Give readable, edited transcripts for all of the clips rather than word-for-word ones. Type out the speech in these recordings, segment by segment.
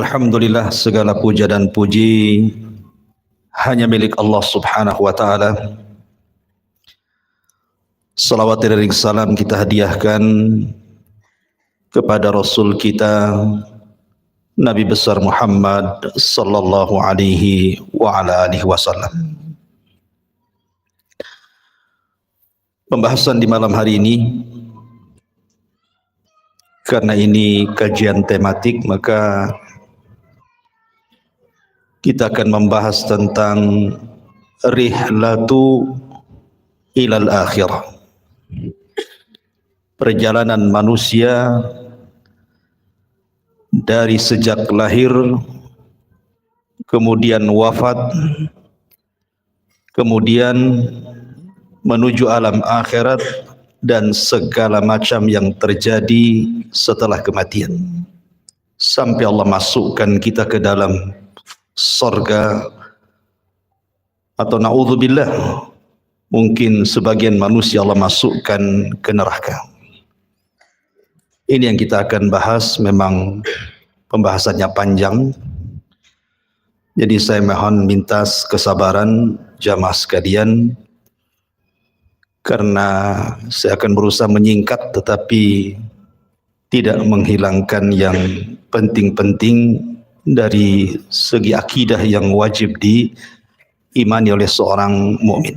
Alhamdulillah, segala puja dan puji hanya milik Allah subhanahu wa ta'ala. Salawat dan salam kita hadiahkan kepada Rasul kita Nabi besar Muhammad sallallahu alaihi wa ala alihi wasallam. Pembahasan di malam hari ini, karena ini kajian tematik, maka kita akan membahas tentang rihlatu ilal akhirah, perjalanan manusia dari sejak lahir, kemudian wafat, kemudian menuju alam akhirat dan segala macam yang terjadi setelah kematian, sampai Allah masukkan kita ke dalam surga, atau na'udzubillah, mungkin sebagian manusia Allah masukkan ke neraka. Ini yang kita akan bahas. Memang pembahasannya panjang, jadi saya mohon minta kesabaran jamaah sekalian, karena saya akan berusaha menyingkat tetapi tidak menghilangkan yang penting-penting dari segi akidah yang wajib diimani oleh seorang mukmin.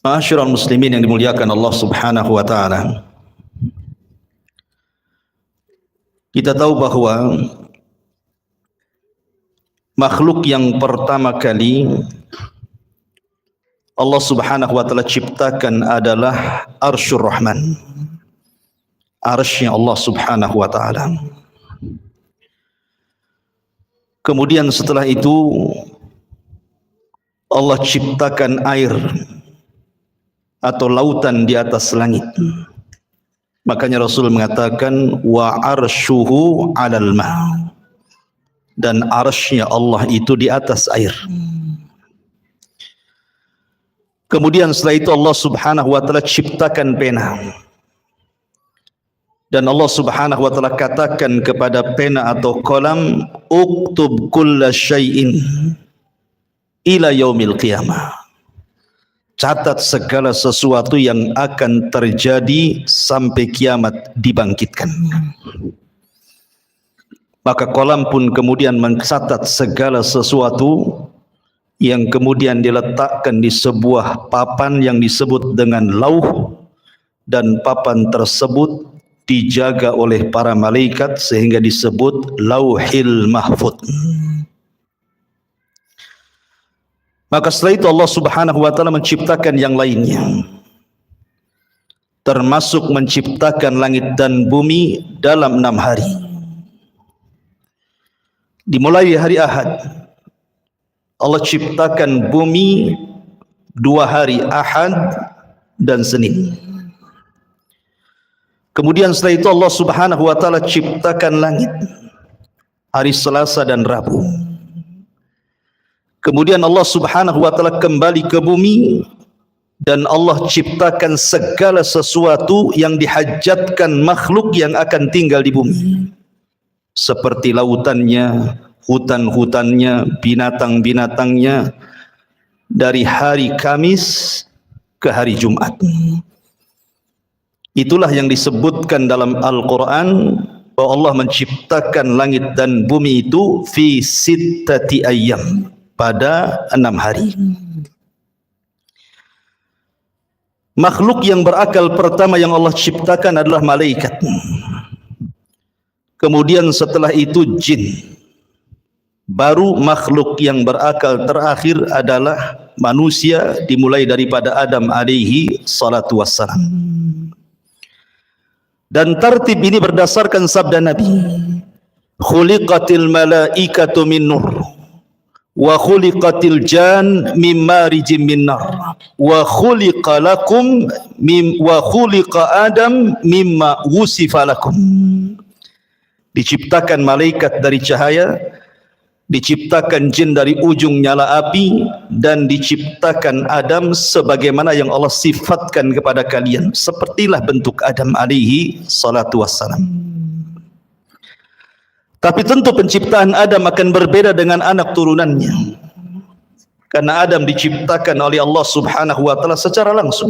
Ma'asyiral muslimin yang dimuliakan Allah subhanahu wa ta'ala, kita tahu bahwa makhluk yang pertama kali Allah subhanahu wa ta'ala ciptakan adalah Arsyur Rahman, arsy-Nya Allah subhanahu wa ta'ala. Kemudian setelah itu Allah ciptakan air atau lautan di atas langit. Makanya Rasul mengatakan wa arsyuhu 'alal ma', dan arsy-Nya Allah itu di atas air. Kemudian setelah itu Allah subhanahu wa ta'ala ciptakan pena, dan Allah subhanahu wa ta'ala katakan kepada pena atau kolam, uktub kulla syai'in ila yaumil qiyamah, catat segala sesuatu yang akan terjadi sampai kiamat dibangkitkan. Maka kolam pun kemudian mencatat segala sesuatu yang kemudian diletakkan di sebuah papan yang disebut dengan lauh, dan papan tersebut dijaga oleh para malaikat sehingga disebut Lauhil Mahfuz. Maka setelah itu Allah subhanahu wa ta'ala menciptakan yang lainnya, termasuk menciptakan langit dan bumi dalam 6 hari. Dimulai hari Ahad, Allah ciptakan bumi 2 hari, Ahad dan Senin. Kemudian setelah itu Allah subhanahu wa ta'ala ciptakan langit hari Selasa dan Rabu. Kemudian Allah subhanahu wa ta'ala kembali ke bumi, dan Allah ciptakan segala sesuatu yang dihajatkan makhluk yang akan tinggal di bumi, seperti lautannya, hutan-hutannya, binatang-binatangnya, dari hari Kamis ke hari Jumat. Itulah yang disebutkan dalam Al-Quran bahwa Allah menciptakan langit dan bumi itu fi sittati ayyam, pada 6 hari. Makhluk yang berakal pertama yang Allah ciptakan adalah malaikat. Kemudian setelah itu jin. Baru makhluk yang berakal terakhir adalah manusia, dimulai daripada Adam alaihi salatu wassalam. Dan tertib ini berdasarkan sabda Nabi, khuliqatil malaikatu min nur, wa khuliqatil jan min marijim min nar, wa khuliqa lakum wa khuliqa Adam mimma wusifa lakum. Diciptakan malaikat dari cahaya, diciptakan jin dari ujung nyala api, dan diciptakan Adam sebagaimana yang Allah sifatkan kepada kalian. Sepertilah bentuk Adam alaihi salatu wassalam. Tapi tentu penciptaan Adam akan berbeda dengan anak turunannya. Karena Adam diciptakan oleh Allah Subhanahu wa taala secara langsung.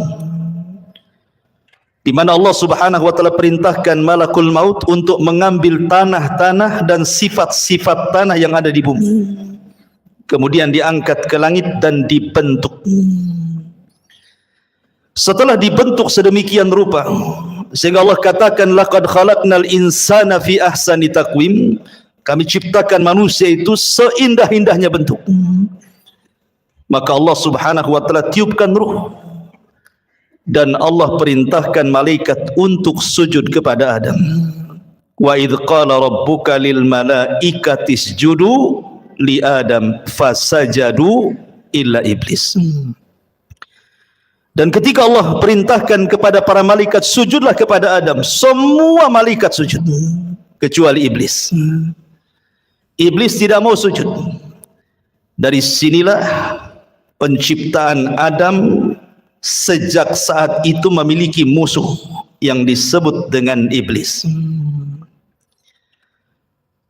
Di mana Allah Subhanahu wa taala perintahkan malakul maut untuk mengambil tanah-tanah dan sifat-sifat tanah yang ada di bumi. Kemudian diangkat ke langit dan dibentuk. Setelah dibentuk sedemikian rupa, sehingga Allah katakan laqad khalaqnal insana fi ahsani taqwim, kami ciptakan manusia itu seindah-indahnya bentuk. Maka Allah Subhanahu wa taala tiupkan ruh dan Allah perintahkan malaikat untuk sujud kepada Adam. Wa idz qala rabbuka lil malaikati isjudu li Adam fasajadu illa iblis. Dan ketika Allah perintahkan kepada para malaikat sujudlah kepada Adam, semua malaikat sujud kecuali iblis. Iblis tidak mau sujud. Dari sinilah penciptaan Adam sejak saat itu memiliki musuh yang disebut dengan iblis.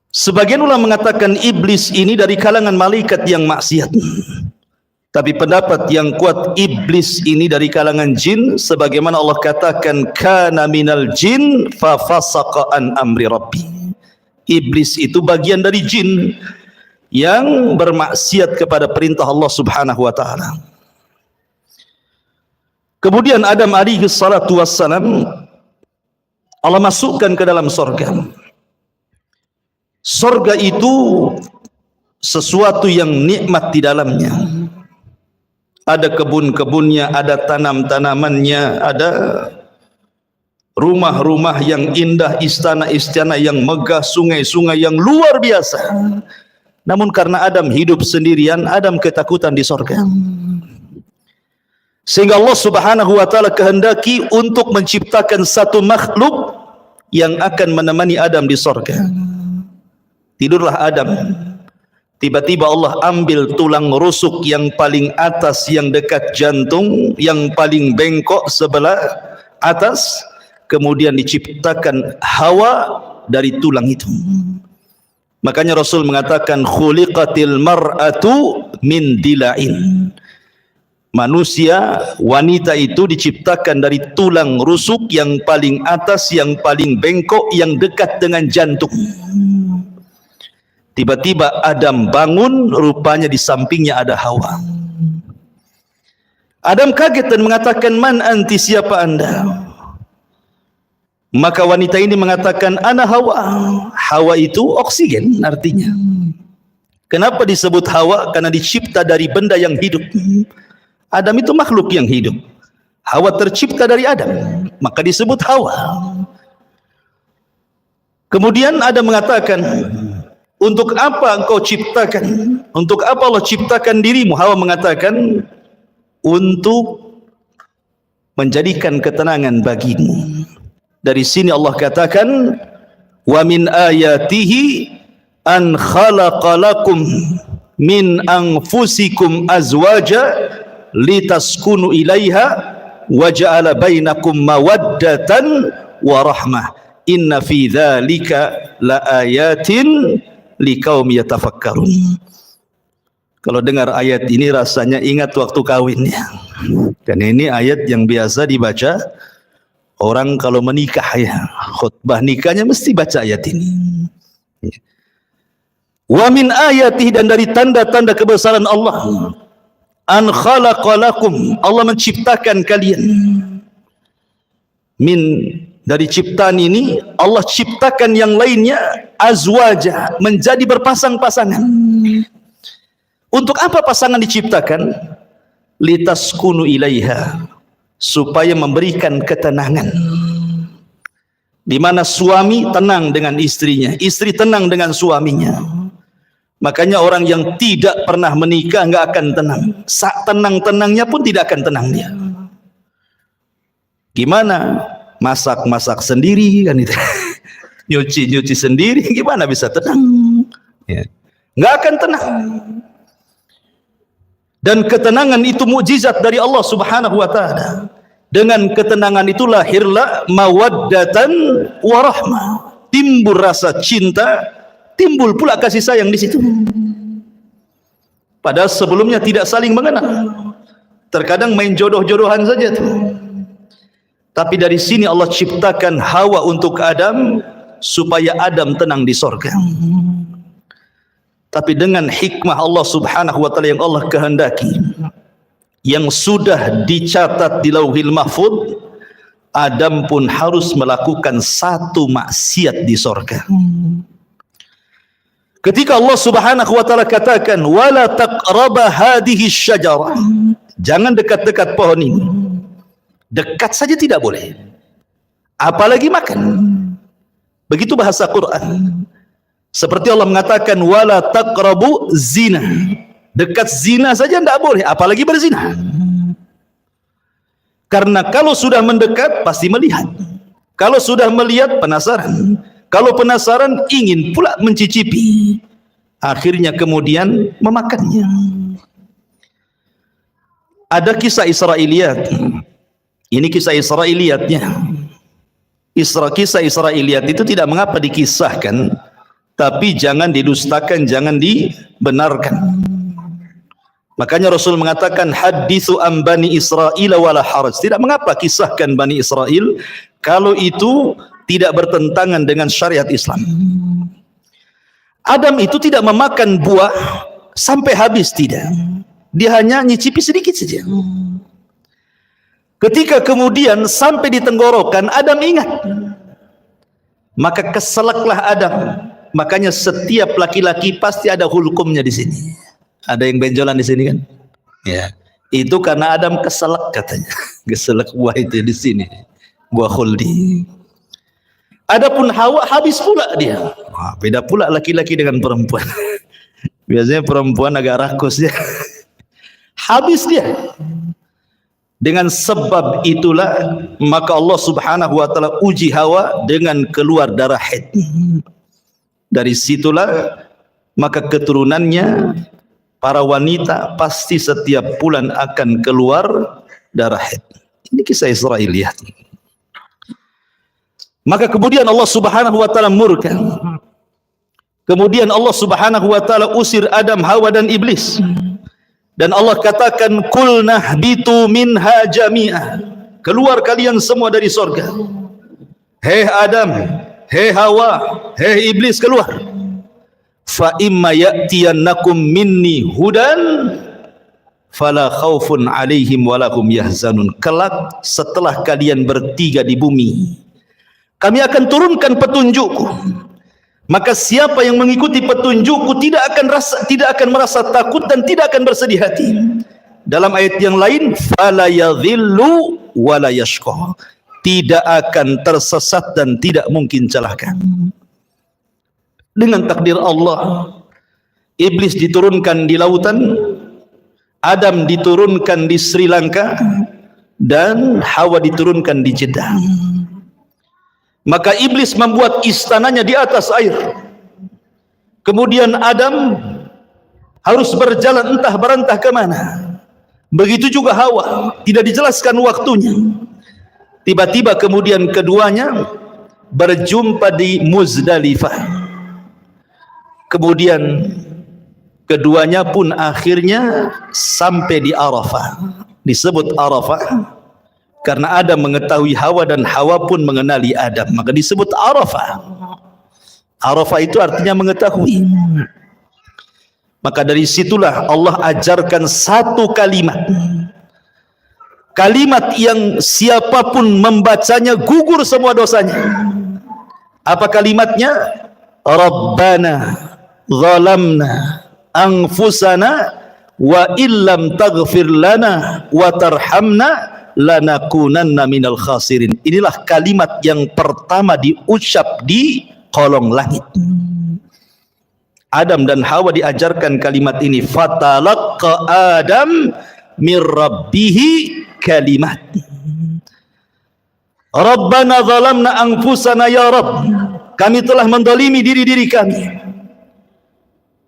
Sebagian ulama mengatakan iblis ini dari kalangan malaikat yang maksiat. Tapi pendapat yang kuat iblis ini dari kalangan jin, sebagaimana Allah katakan kana minal jin fa fasaqa an amri rabbi. Iblis itu bagian dari jin yang bermaksiat kepada perintah Allah Subhanahu wa taala. Kemudian Adam alaihi salatu wassalam Allah masukkan ke dalam surga. Surga itu sesuatu yang nikmat di dalamnya. Ada kebun-kebunnya, ada tanam-tanamannya, ada rumah-rumah yang indah, istana-istana yang megah, sungai-sungai yang luar biasa. Namun karena Adam hidup sendirian, Adam ketakutan di surga. Sehingga Allah Subhanahu wa taala kehendaki untuk menciptakan satu makhluk yang akan menemani Adam di surga. Tidurlah Adam. Tiba-tiba Allah ambil tulang rusuk yang paling atas yang dekat jantung, yang paling bengkok sebelah atas, kemudian diciptakan Hawa dari tulang itu. Makanya Rasul mengatakan khuliqatil mar'atu min dila'in. Manusia, wanita itu diciptakan dari tulang rusuk yang paling atas, yang paling bengkok, yang dekat dengan jantung. Tiba-tiba Adam bangun, rupanya di sampingnya ada Hawa. Adam kaget dan mengatakan, man anti, siapa anda? Maka wanita ini mengatakan, ana Hawa. Hawa itu oksigen artinya. Kenapa disebut Hawa? Karena dicipta dari benda yang hidup. Adam itu makhluk yang hidup. Hawa tercipta dari Adam, maka disebut Hawa. Kemudian Adam mengatakan, untuk apa engkau ciptakan? Untuk apa Allah ciptakan dirimu? Hawa mengatakan, untuk menjadikan ketenangan bagimu. Dari sini Allah katakan, wa min ayatihi an khalaqalakum min anfusikum azwaja litaskunu ilaiha wa ja'ala bainakum mawaddatan wa rahmah. Inna fi dzalika laayatin liqaumi yatafakkarun. Kalau dengar ayat ini rasanya ingat waktu kawinnya. Dan ini ayat yang biasa dibaca orang kalau menikah ya. Khutbah nikahnya mesti baca ayat ini. Wa min ayatihi, dan dari tanda-tanda kebesaran Allah, an khalaqalakum, Allah menciptakan kalian. Min, dari ciptaan ini Allah ciptakan yang lainnya azwaja, menjadi berpasang-pasangan. Untuk apa pasangan diciptakan? Litaskunu ilaiha, supaya memberikan ketenangan. Di mana suami tenang dengan istrinya, istri tenang dengan suaminya. Makanya orang yang tidak pernah menikah nggak akan tenang. Saat tenang-tenangnya pun tidak akan tenang dia. Gimana? Masak-masak sendiri kan itu. Nyuci-nyuci sendiri, gimana bisa tenang? Ya. Nggak akan tenang. Dan ketenangan itu mukjizat dari Allah Subhanahu wa taala. Dengan ketenangan itu lahirlah mawaddatan wa rahmah. Timbul rasa cinta, timbul pula kasih sayang di situ. Padahal sebelumnya tidak saling mengenal. Terkadang main jodoh-jodohan saja tuh. Tapi dari sini Allah ciptakan Hawa untuk Adam supaya Adam tenang di sorga. Tapi dengan hikmah Allah subhanahu wa ta'ala yang Allah kehendaki, yang sudah dicatat di Lauhil Mahfuz, Adam pun harus melakukan satu maksiat di sorga. Ketika Allah subhanahu wa ta'ala katakan wala taqraba hadhihi syajarah, jangan dekat-dekat pohon ini. Dekat saja tidak boleh, apalagi makan. Begitu bahasa Quran. Seperti Allah mengatakan wala taqrabu zina, dekat zina saja tidak boleh, apalagi berzina. Karena kalau sudah mendekat pasti melihat, kalau sudah melihat penasaran, kalau penasaran ingin pula mencicipi, akhirnya kemudian memakannya. Ada kisah Israiliyat. Ini kisah Israiliyatnya. Kisah Israiliyat itu tidak mengapa dikisahkan, tapi jangan didustakan, jangan dibenarkan. Makanya Rasul mengatakan hadithu an Bani Israil wala haraj. Tidak mengapa kisahkan Bani Israel kalau itu tidak bertentangan dengan syariat Islam. Adam itu tidak memakan buah sampai habis, tidak. Dia hanya nyicipi sedikit saja. Ketika kemudian sampai di tenggorokan, Adam ingat. Maka keselaklah Adam. Makanya setiap laki-laki pasti ada hulkumnya di sini. Ada yang benjolan di sini kan? Ya. Itu karena Adam keselak katanya. Keselak buah itu di sini. Buah khuldi. Adapun Hawa habis pula dia. Wah, beda pula laki-laki dengan perempuan. Biasanya perempuan agak rakus ya. Habis dia. Dengan sebab itulah maka Allah subhanahu wa ta'ala uji Hawa dengan keluar darah haid. Dari situlah maka keturunannya para wanita pasti setiap bulan akan keluar darah haid. Ini kisah Israiliyat. Maka kemudian Allah subhanahu wa ta'ala murka. Kemudian Allah subhanahu wa ta'ala usir Adam, Hawa dan Iblis. Dan Allah katakan kulnah bitu minha jami'ah, keluar kalian semua dari sorga. Hei Adam, hei Hawa, hei Iblis, keluar. Fa imma ya'tiyannakum minni hudan fala khaufun alaihim walahum yahzanun. Kelak setelah kalian bertiga di bumi, kami akan turunkan petunjukku. Maka siapa yang mengikuti petunjukku tidak akan merasa takut dan tidak akan bersedih hati. Dalam ayat yang lain, fala yadhillu wala yashqa, tidak akan tersesat dan tidak mungkin celaka. Dengan takdir Allah, Iblis diturunkan di lautan, Adam diturunkan di Sri Lanka, dan Hawa diturunkan di Jeddah. Maka Iblis membuat istananya di atas air. Kemudian Adam harus berjalan entah berantah ke mana. Begitu juga Hawa, tidak dijelaskan waktunya. Tiba-tiba kemudian keduanya berjumpa di Muzdalifah. Kemudian keduanya pun akhirnya sampai di Arafah. Disebut Arafah karena Adam mengetahui Hawa dan Hawa pun mengenali Adam, maka disebut Arafah. Arafah itu artinya mengetahui. Maka dari situlah Allah ajarkan satu kalimat. Kalimat yang siapapun membacanya gugur semua dosanya. Apa kalimatnya? Rabbana zalamna anfusana wa illam taghfir lana wa tarhamna lanakunanna minal khasirin. Inilah kalimat yang pertama diucap di kolong langit. Adam dan Hawa diajarkan kalimat ini. Fatalaqqa Adam mir rabbihi kalimat. Rabbana zalamna anfusana ya Rabb, kami telah mendolimi diri-diri kami.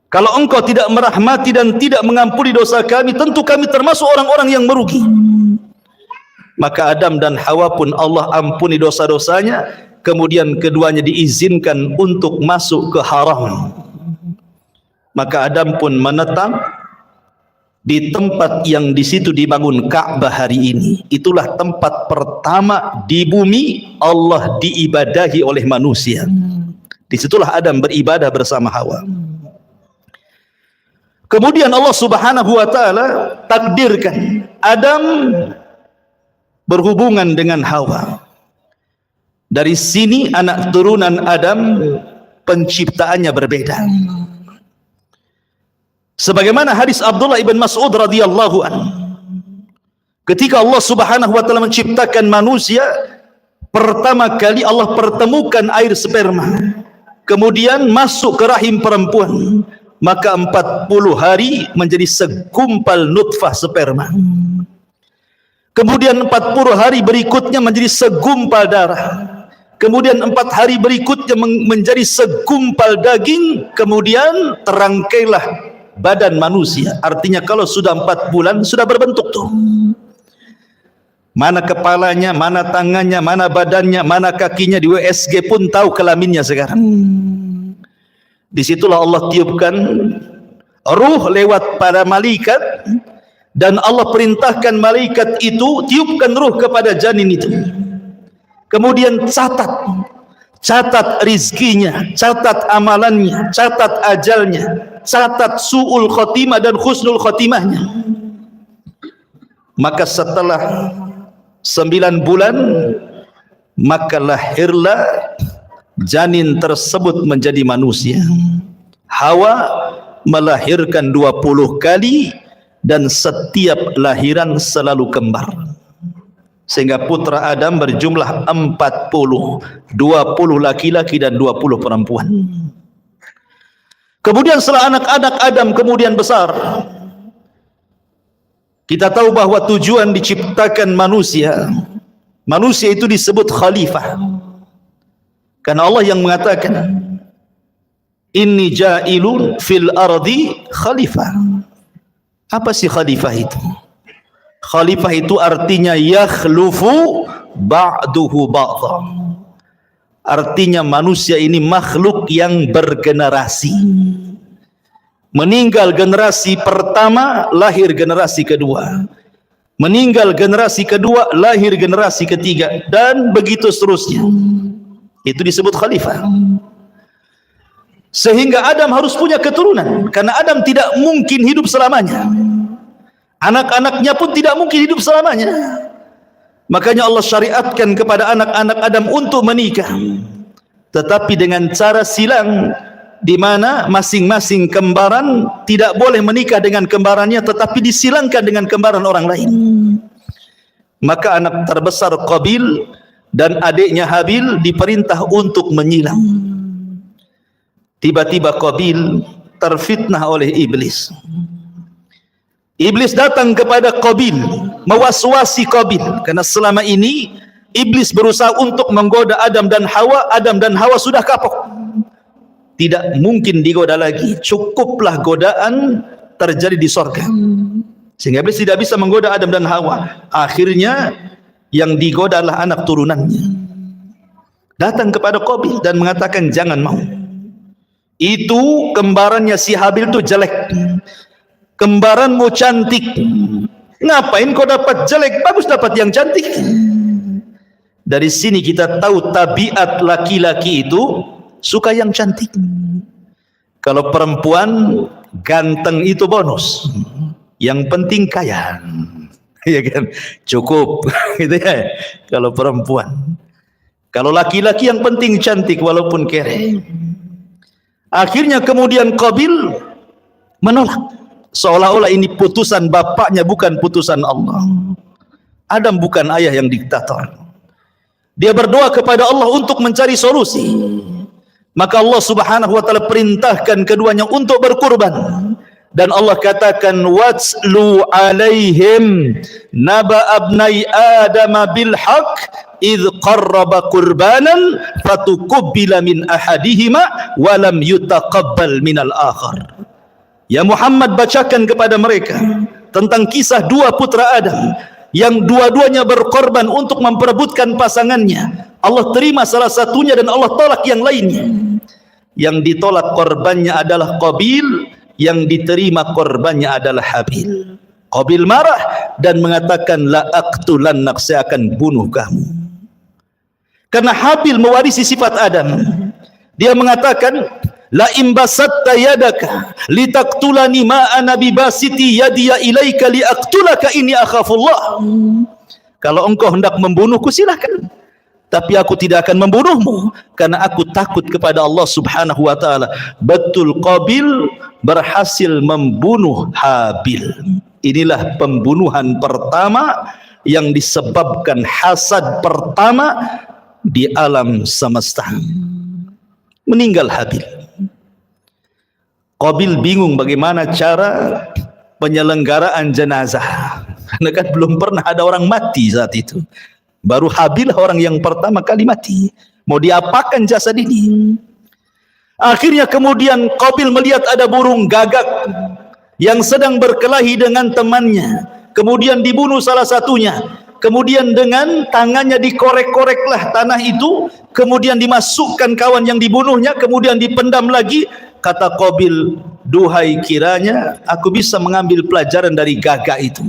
Kalau engkau tidak merahmati dan tidak mengampuni dosa kami, tentu kami termasuk orang-orang yang merugi. Maka Adam dan Hawa pun Allah ampuni dosa-dosanya. Kemudian keduanya diizinkan untuk masuk ke haram. Maka Adam pun menetap di tempat yang di situ dibangun Ka'bah hari ini. Itulah tempat pertama di bumi Allah diibadahi oleh manusia. Disitulah Adam beribadah bersama Hawa. Kemudian Allah Subhanahu wa taala takdirkan Adam berhubungan dengan Hawa. Dari sini anak turunan Adam penciptaannya berbeda. Sebagaimana hadis Abdullah ibn Mas'ud radhiyallahu anhu, ketika Allah Subhanahu wa taala menciptakan manusia, pertama kali Allah pertemukan air sperma, kemudian masuk ke rahim perempuan, maka 40 hari menjadi segumpal nutfah sperma. Kemudian 40 hari berikutnya menjadi segumpal darah. Kemudian 4 hari berikutnya menjadi segumpal daging. Kemudian terangkailah badan manusia. Artinya kalau sudah 4 bulan sudah berbentuk tuh. Mana kepalanya, mana tangannya, mana badannya, mana kakinya, di USG pun tahu kelaminnya sekarang. Disitulah Allah tiupkan ruh lewat para malaikat, dan Allah perintahkan malaikat itu tiupkan ruh kepada janin itu. Kemudian catat rizkinya, catat amalannya, catat ajalnya, catat su'ul khotimah dan husnul khotimahnya. Maka setelah 9 bulan, maka lahirlah janin tersebut menjadi manusia. Hawa melahirkan 20 kali, dan setiap lahiran selalu kembar, sehingga putra Adam berjumlah 40, 20 laki-laki dan 20 perempuan. Kemudian setelah anak-anak Adam kemudian besar, kita tahu bahwa tujuan diciptakan manusia itu disebut khalifah, karena Allah yang mengatakan inni ja'ilun fil ardi khalifah. Apa sih khalifah itu? Khalifah itu artinya yakhlufu ba'duhu ba'dha. Artinya manusia ini makhluk yang bergenerasi. Meninggal generasi pertama, lahir generasi kedua. Meninggal generasi kedua, lahir generasi ketiga, dan begitu seterusnya. Itu disebut khalifah. Sehingga Adam harus punya keturunan, karena Adam tidak mungkin hidup selamanya. Anak-anaknya pun tidak mungkin hidup selamanya. Makanya Allah syariatkan kepada anak-anak Adam untuk menikah, tetapi dengan cara silang, di mana masing-masing kembaran tidak boleh menikah dengan kembarannya, tetapi disilangkan dengan kembaran orang lain. Maka anak terbesar Qabil dan adiknya Habil diperintah untuk menyilang. Tiba-tiba Qabil terfitnah oleh iblis. Iblis datang kepada Qabil, mewaswasi Qabil, karena selama ini iblis berusaha untuk menggoda Adam dan Hawa. Adam dan Hawa sudah kapok, tidak mungkin digoda lagi, cukuplah godaan terjadi di sorga, sehingga iblis tidak bisa menggoda Adam dan Hawa. Akhirnya yang digoda adalah anak turunannya. Datang kepada Qabil dan mengatakan jangan mau, itu kembarannya si Habil itu jelek, kembaranmu cantik, ngapain kau dapat jelek, bagus dapat yang cantik. Dari sini kita tahu tabiat laki-laki itu suka yang cantik. Kalau perempuan ganteng itu bonus, yang penting kaya, ya kan, cukup gitu ya. Kalau perempuan, kalau laki-laki yang penting cantik walaupun kere. Akhirnya kemudian Qabil menolak, seolah-olah ini putusan bapaknya, bukan putusan Allah. Adam bukan ayah yang diktator. Dia berdoa kepada Allah untuk mencari solusi. Maka Allah Subhanahu wa taala perintahkan keduanya untuk berkurban. Dan Allah katakan watslu alaihim naba abnai adam bil haqq idh qarraba qurbanan fatuqbila min ahadihima wa lam yutaqabbal minal akhar. Ya Muhammad, bacakan kepada mereka tentang kisah 2 putra Adam yang dua-duanya berkorban untuk memperebutkan pasangannya. Allah terima salah satunya dan Allah tolak yang lainnya. Yang ditolak korbannya adalah Qabil, yang diterima korbannya adalah Habil. Qabil marah dan mengatakan la aqtulannak, saya akan bunuh kamu. Karena Habil mewarisi sifat Adam. Dia mengatakan la imbasatta yadaka litaqtulani ma ana bibasiti yadiya ilaika liaqtulaka inni akhafullah. Kalau engkau hendak membunuhku silakan, tapi aku tidak akan membunuhmu karena aku takut kepada Allah Subhanahu wa taala. Betul, Qabil berhasil membunuh Habil. Inilah pembunuhan pertama yang disebabkan hasad pertama di alam semesta. Meninggal Habil. Qabil bingung bagaimana cara penyelenggaraan jenazah, karena kan belum pernah ada orang mati saat itu. Baru Habil orang yang pertama kali mati. Mau diapakan jasad ini? Akhirnya kemudian Qabil melihat ada burung gagak yang sedang berkelahi dengan temannya. Kemudian dibunuh salah satunya. Kemudian dengan tangannya dikorek-koreklah tanah itu, kemudian dimasukkan kawan yang dibunuhnya, kemudian dipendam lagi. Kata Qabil, duhai kiranya aku bisa mengambil pelajaran dari gagak itu.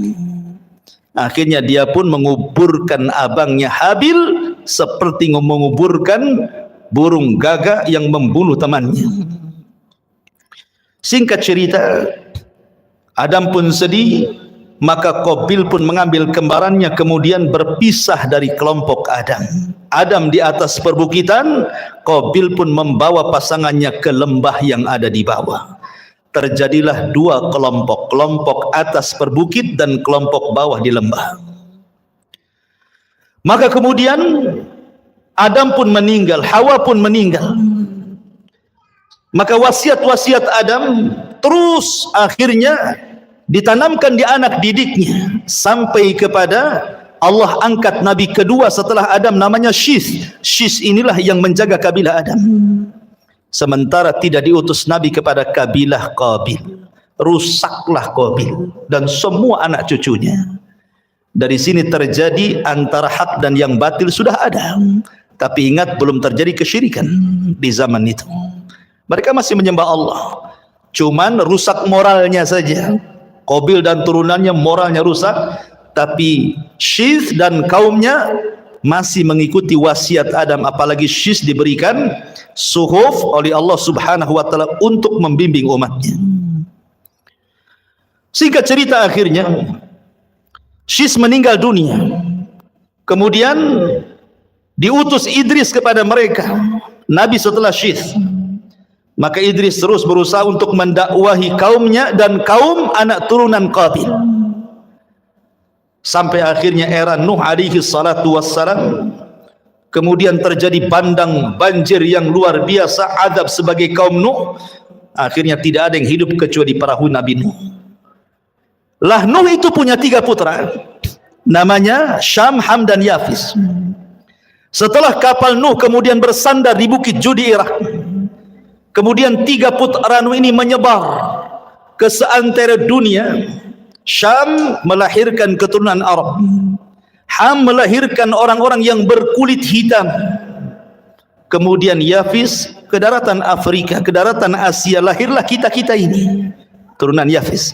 Akhirnya dia pun menguburkan abangnya Habil seperti menguburkan burung gagak yang membunuh temannya. Singkat cerita, Adam pun sedih, maka Qabil pun mengambil kembarannya kemudian berpisah dari kelompok Adam. Adam di atas perbukitan, Qabil pun membawa pasangannya ke lembah yang ada di bawah. Terjadilah dua kelompok, kelompok atas perbukit dan kelompok bawah di lembah. Maka kemudian Adam pun meninggal, Hawa pun meninggal. Maka wasiat-wasiat Adam terus akhirnya ditanamkan di anak didiknya sampai kepada Allah angkat Nabi kedua setelah Adam, namanya Syith. Syith inilah yang menjaga kabilah Adam. Sementara tidak diutus Nabi kepada kabilah Qabil. Rusaklah Qabil dan semua anak cucunya. Dari sini terjadi antara hak dan yang batil sudah ada. Tapi ingat, belum terjadi kesyirikan di zaman itu. Mereka masih menyembah Allah. Cuman rusak moralnya saja. Qabil dan turunannya moralnya rusak. Tapi Syith dan kaumnya masih mengikuti wasiat Adam. Apalagi Syith diberikan suhuf oleh Allah Subhanahu wa taala untuk membimbing umatnya. Singkat cerita, akhirnya Syith meninggal dunia. Kemudian diutus Idris kepada mereka, nabi setelah Syith. Maka Idris terus berusaha untuk mendakwahi kaumnya dan kaum anak turunan Qabil. Sampai akhirnya era Nuh alaihi salatu wassalam. Kemudian terjadi bandang banjir yang luar biasa, azab sebagai kaum Nuh. Akhirnya tidak ada yang hidup kecuali perahu Nabi Nuh. Lah Nuh itu punya 3 putra, namanya Syam, Ham dan Yafis. Setelah kapal Nuh kemudian bersandar di bukit Judi, Irak, kemudian 3 putra Nuh ini menyebar ke seantero dunia. Syam melahirkan keturunan Arab, Ham melahirkan orang-orang yang berkulit hitam, kemudian Yafis ke daratan Afrika, ke daratan Asia, lahirlah kita-kita ini, turunan Yafis.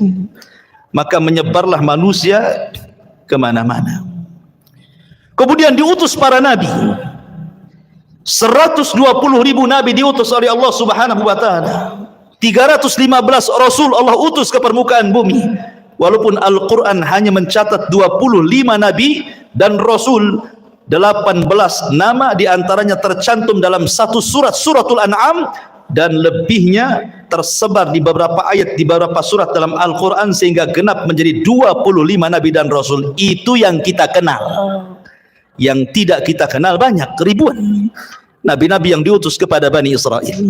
Maka menyebarlah manusia kemana-mana. Kemudian diutus para nabi, 120.000 nabi diutus oleh Allah Subhanahu wa taala. 315 rasul Allah utus ke permukaan bumi. Walaupun Al-Quran hanya mencatat 25 nabi dan rasul, 18 nama diantaranya tercantum dalam satu surat, suratul An'am, dan lebihnya tersebar di beberapa ayat di beberapa surat dalam Al-Quran, sehingga genap menjadi 25 nabi dan rasul. Itu yang kita kenal. Yang tidak kita kenal banyak, ribuan nabi-nabi yang diutus kepada Bani Israel.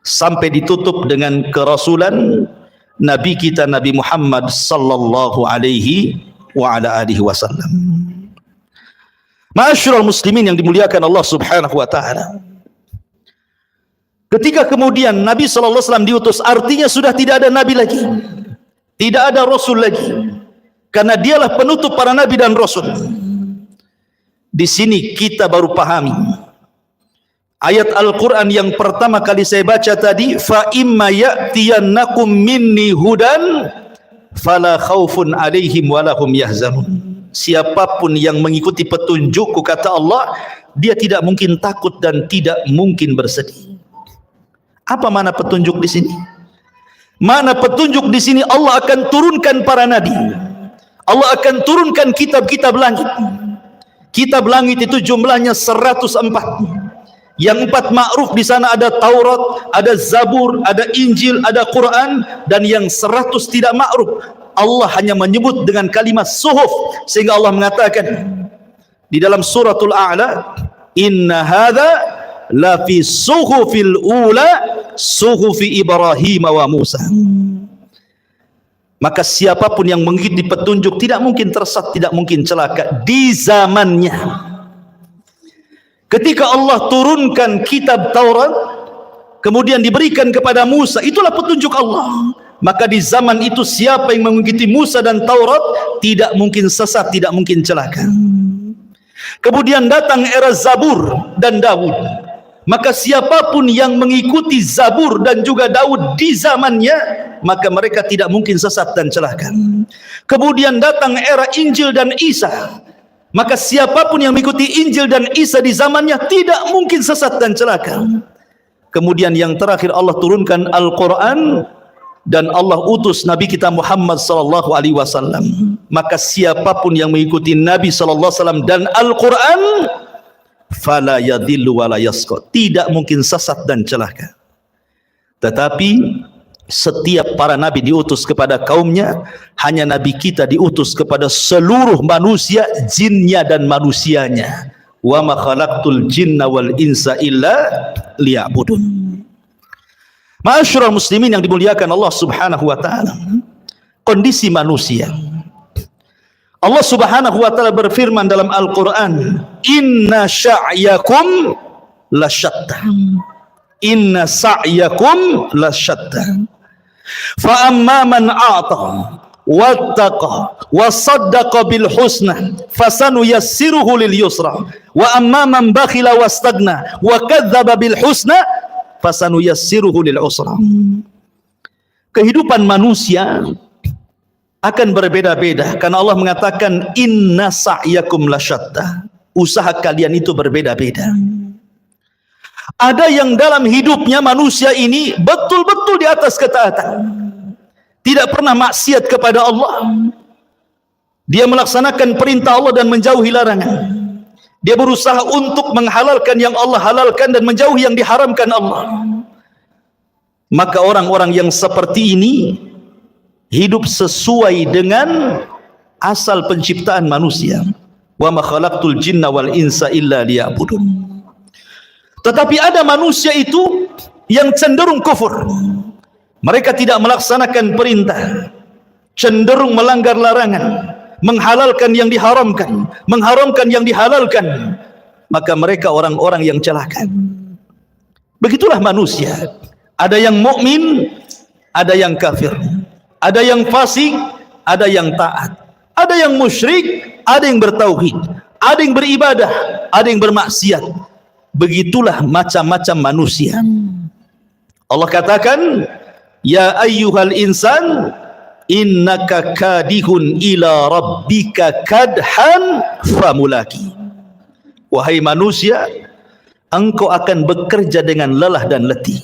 Sampai ditutup dengan kerasulan Nabi kita Nabi Muhammad sallallahu alaihi wa ala alihi wasallam. Ma'asyiral muslimin yang dimuliakan Allah Subhanahu wa taala. Ketika kemudian Nabi sallallahu alaihi wasallam diutus, artinya sudah tidak ada nabi lagi. Tidak ada rasul lagi. Karena dialah penutup para nabi dan rasul. Di sini kita baru pahami Ayat Al-Quran yang pertama kali saya baca tadi, fa imma ya'tiyannakum minni hudan fala khaufun alaihim walahum yahzanun. Siapapun yang mengikuti petunjukku, kata Allah, dia tidak mungkin takut dan tidak mungkin bersedih. Apa makna petunjuk di sini? Makna petunjuk di sini, Allah akan turunkan para nabi. Allah akan turunkan kitab-kitab langit. Kitab langit itu jumlahnya 104. Yang 4 ma'ruf di sana ada Taurat, ada Zabur, ada Injil, ada Quran, dan yang 100 tidak ma'ruf. Allah hanya menyebut dengan kalimat suhuf, sehingga Allah mengatakan di dalam suratul A'la, inna hadza la fi suhufil ula suhufi Ibrahim wa Musa. Maka siapapun yang mengikuti petunjuk tidak mungkin tersesat, tidak mungkin celaka di zamannya. Ketika Allah turunkan kitab Taurat, kemudian diberikan kepada Musa, itulah petunjuk Allah. Maka di zaman itu siapa yang mengikuti Musa dan Taurat tidak mungkin sesat, tidak mungkin celaka. Kemudian datang era Zabur dan Daud. Maka siapapun yang mengikuti Zabur dan juga Daud di zamannya, maka mereka tidak mungkin sesat dan celaka. Kemudian datang era Injil dan Isa. Maka siapapun yang mengikuti Injil dan Isa di zamannya tidak mungkin sesat dan celaka. Kemudian yang terakhir Allah turunkan Al-Quran dan Allah utus Nabi kita Muhammad sallallahu alaihi wasallam. Maka siapapun yang mengikuti Nabi sallallahu alaihi wasallam dan Al-Quran, fala yadhillu wa la yasqa, tidak mungkin sesat dan celaka. Tetapi setiap para nabi diutus kepada kaumnya, hanya nabi kita diutus kepada seluruh manusia, jinnya dan manusianya. Wa ma khalaqtul jinna wal insa illa liya'budun. Ma'asyiral muslimin yang dimuliakan Allah Subhanahu wa taala, kondisi manusia. Allah Subhanahu wa taala berfirman dalam Al-Qur'an, inna sya'yakum lasyatta. Inna sa'yakum lasyatta. Fa amma man a'ta wattaqa wa saddaqa bil husna fasanuyassiruhu lil yusra wa amma man bakhila wastagna wa kadzdzaba bil husna fasanuyassiruhu lil usra. Kehidupan manusia akan berbeda-beda karena Allah mengatakan inna sa'yakum lasyatta. Usaha kalian itu berbeda-beda. Ada yang dalam hidupnya manusia ini betul-betul di atas ketaatan, tidak pernah maksiat kepada Allah. Dia melaksanakan perintah Allah dan menjauhi larangan. Dia berusaha untuk menghalalkan yang Allah halalkan dan menjauhi yang diharamkan Allah. Maka orang-orang yang seperti ini hidup sesuai dengan asal penciptaan manusia. Wa ma khalaqtul jinna wal insa illa liya'budun. Tetapi ada manusia itu yang cenderung kufur. Mereka tidak melaksanakan perintah, cenderung melanggar larangan, menghalalkan yang diharamkan, mengharamkan yang dihalalkan. Maka mereka orang-orang yang celaka. Begitulah manusia. Ada yang mukmin, ada yang kafir. Ada yang fasik, ada yang taat. Ada yang musyrik, ada yang bertauhid. Ada yang beribadah, ada yang bermaksiat. Begitulah macam-macam manusia. Allah katakan, ya ayyuhal insan innaka kadihun ila rabbika kadhan famulaki. Wahai manusia, engkau akan bekerja dengan lelah dan letih.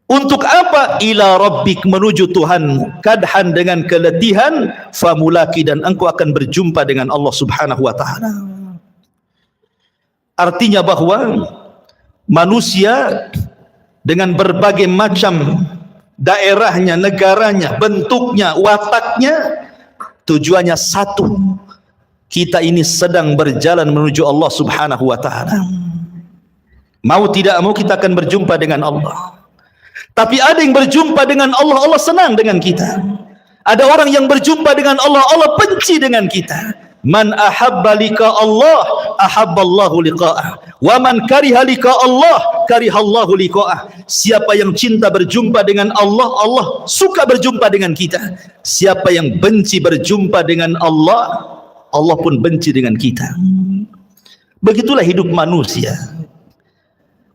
Untuk apa? Ila rabbik, menuju Tuhanmu, kadhan, dengan keletihan, famulaki, dan engkau akan berjumpa dengan Allah Subhanahu wa taala. Artinya bahwa manusia dengan berbagai macam daerahnya, negaranya, bentuknya, wataknya, tujuannya satu. Kita ini sedang berjalan menuju Allah Subhanahu wa taala. Mau tidak mau kita akan berjumpa dengan Allah. Tapi ada yang berjumpa dengan Allah, Allah senang dengan kita. Ada orang yang berjumpa dengan Allah, Allah benci dengan kita. Man ahabba liqa Allah ahabballahu liqa'ah wa man kariha liqa Allah karihallahu liqa'ah. Siapa yang cinta berjumpa dengan Allah, Allah suka berjumpa dengan kita. Siapa yang benci berjumpa dengan Allah, Allah pun benci dengan kita. Begitulah hidup manusia.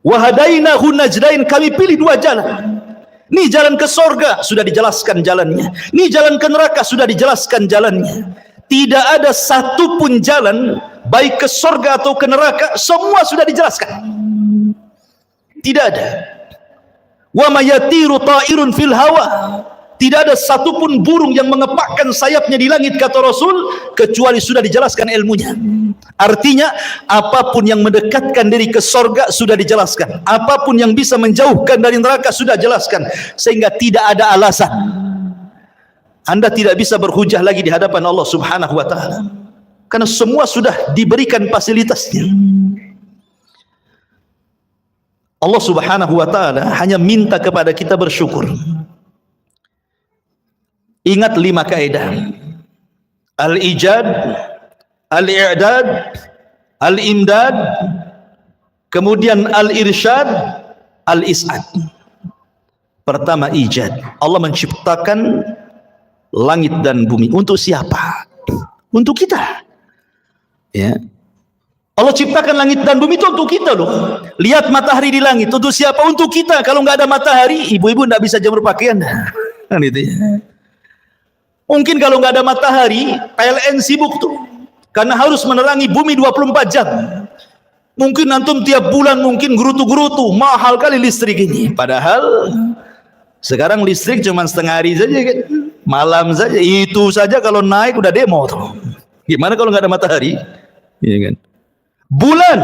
Wa hadainahu najdain, kami pilih dua jalan. Ini jalan ke sorga, sudah dijelaskan jalannya. Ini jalan ke neraka, sudah dijelaskan jalannya. Tidak ada satupun jalan, baik ke sorga atau ke neraka, semua sudah dijelaskan. Tidak ada. Wa mayatiru ta'irun fil hawa. Tidak ada satupun burung yang mengepakkan sayapnya di langit, kata Rasul, kecuali sudah dijelaskan ilmunya. Artinya, apapun yang mendekatkan diri ke sorga sudah dijelaskan. Apapun yang bisa menjauhkan dari neraka sudah dijelaskan. Sehingga tidak ada alasan Anda tidak bisa berhujah lagi di hadapan Allah Subhanahu wa ta'ala. Karena semua sudah diberikan fasilitasnya. Allah Subhanahu wa ta'ala hanya minta kepada kita bersyukur. Ingat 5 kaidah: al-ijad, al-i'dad, al-imdad, kemudian al-irsyad, al-is'ad. Pertama, ijad. Allah menciptakan langit dan bumi. Untuk siapa? Untuk kita. Ya. Allah ciptakan langit dan bumi itu untuk kita loh. Lihat matahari di langit, untuk siapa? Untuk kita. Kalau nggak ada matahari, ibu-ibu nggak bisa jemur pakaian. Kan itu ya. Mungkin kalau nggak ada matahari, PLN sibuk tuh, karena harus menerangi bumi 24 jam. Mungkin antum tiap bulan mungkin gerutu-gerutu, mahal kali listrik ini. Padahal sekarang listrik cuma setengah hari saja kan, malam saja. Itu saja kalau naik udah demo tuh. Gimana kalau nggak ada matahari? Iya kan? Bulan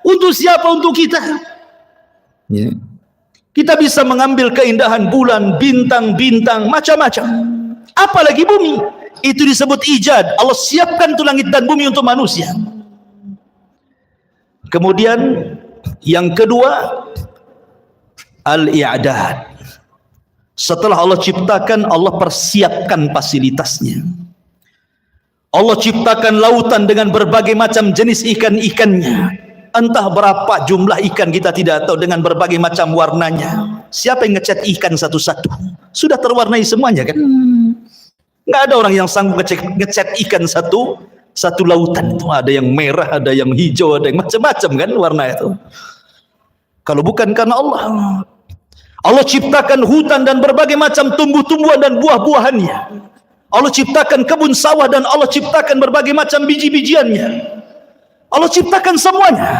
untuk siapa? Untuk kita. Ya. Kita bisa mengambil keindahan bulan, bintang-bintang, macam-macam. Apalagi bumi, itu disebut ijad. Allah siapkan tuh langit dan bumi untuk manusia. Kemudian yang kedua, al-i'dad. Setelah Allah ciptakan, Allah persiapkan fasilitasnya. Allah ciptakan lautan dengan berbagai macam jenis ikan-ikannya. Entah berapa jumlah ikan kita tidak tahu, dengan berbagai macam warnanya. Siapa yang ngecat ikan satu-satu? Sudah terwarnai semuanya kan? Nggak ada orang yang sanggup ngecat ikan satu lautan itu. Ada yang merah, ada yang hijau, ada yang macam-macam kan warna itu. Kalau bukan karena Allah. Allah ciptakan hutan dan berbagai macam tumbuh-tumbuhan dan buah-buahannya. Allah ciptakan kebun sawah dan Allah ciptakan berbagai macam biji-bijiannya. Allah ciptakan semuanya.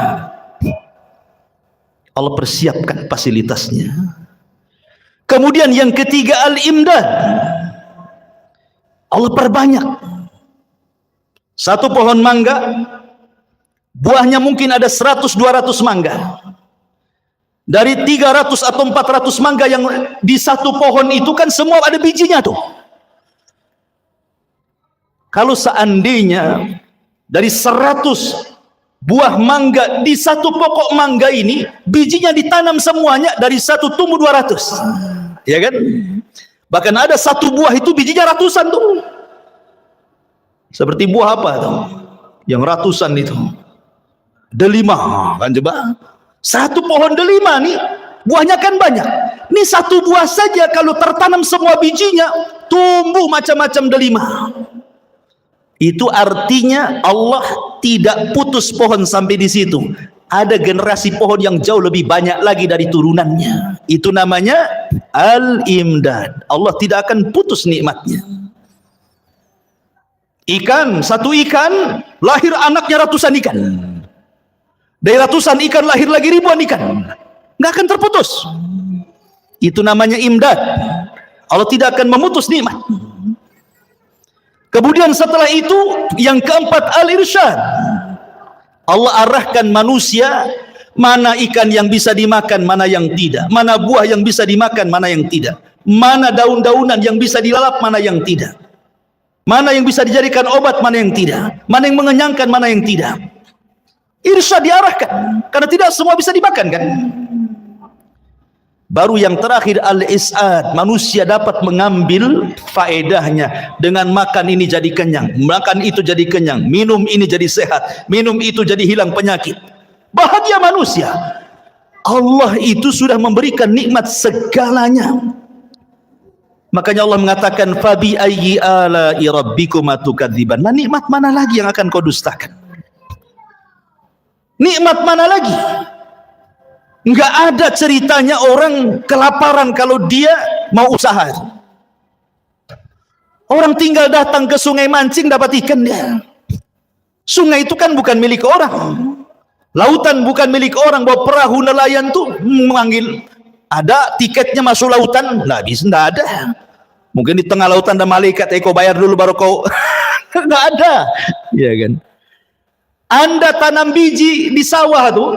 Allah persiapkan fasilitasnya. Kemudian yang ketiga, al-imdad. Allah perbanyak. Satu pohon mangga, buahnya mungkin ada 100-200 mangga. Dari 300 atau 400 mangga yang di satu pohon itu kan semua ada bijinya tuh. Kalau seandainya dari 100 buah mangga di satu pokok mangga ini, bijinya ditanam semuanya, dari satu tumbuh 200. Ya kan? Bahkan ada satu buah itu bijinya ratusan tuh. Seperti buah apa tuh? Yang ratusan itu. Delima kan, coba. Satu pohon delima nih, buahnya kan banyak. Ini satu buah saja kalau tertanam semua bijinya, tumbuh macam-macam delima. Itu artinya Allah tidak putus pohon sampai di situ. Ada generasi pohon yang jauh lebih banyak lagi dari turunannya. Itu namanya al-imdad. Allah tidak akan putus nikmatnya. Ikan, satu ikan lahir anaknya ratusan ikan. Dari ratusan ikan lahir lagi ribuan ikan. Nggak akan terputus. Itu namanya imdad. Allah tidak akan memutus nikmat. Kemudian setelah itu yang keempat, al-irsyad. Allah arahkan manusia, mana ikan yang bisa dimakan, mana yang tidak. Mana buah yang bisa dimakan, mana yang tidak. Mana daun-daunan yang bisa dilalap, mana yang tidak. Mana yang bisa dijadikan obat, mana yang tidak. Mana yang mengenyangkan, mana yang tidak. Irsyad diarahkan, karena tidak semua bisa dimakan kan. Baru yang terakhir al-is'ad, manusia dapat mengambil faedahnya. Dengan makan ini jadi kenyang, makan itu jadi kenyang, minum ini jadi sehat, minum itu jadi hilang penyakit. Bahagia manusia. Allah itu sudah memberikan nikmat segalanya. Makanya Allah mengatakan, fabi ayyi ala'i rabbikuma tukadziban. Nah, nikmat mana lagi yang akan kau dustakan? Nikmat mana lagi? Enggak ada ceritanya orang kelaparan kalau dia mau usaha. Orang tinggal datang ke sungai mancing dapat ikan dia. Sungai itu kan bukan milik orang. Lautan bukan milik orang. Bawa perahu nelayan tuh memanggil. Ada tiketnya masuk lautan? Nggak bisa, nggak ada. Mungkin di tengah lautan ada malaikat, kau bayar dulu baru kau. Nggak ada. Ya kan? Anda tanam biji di sawah tuh,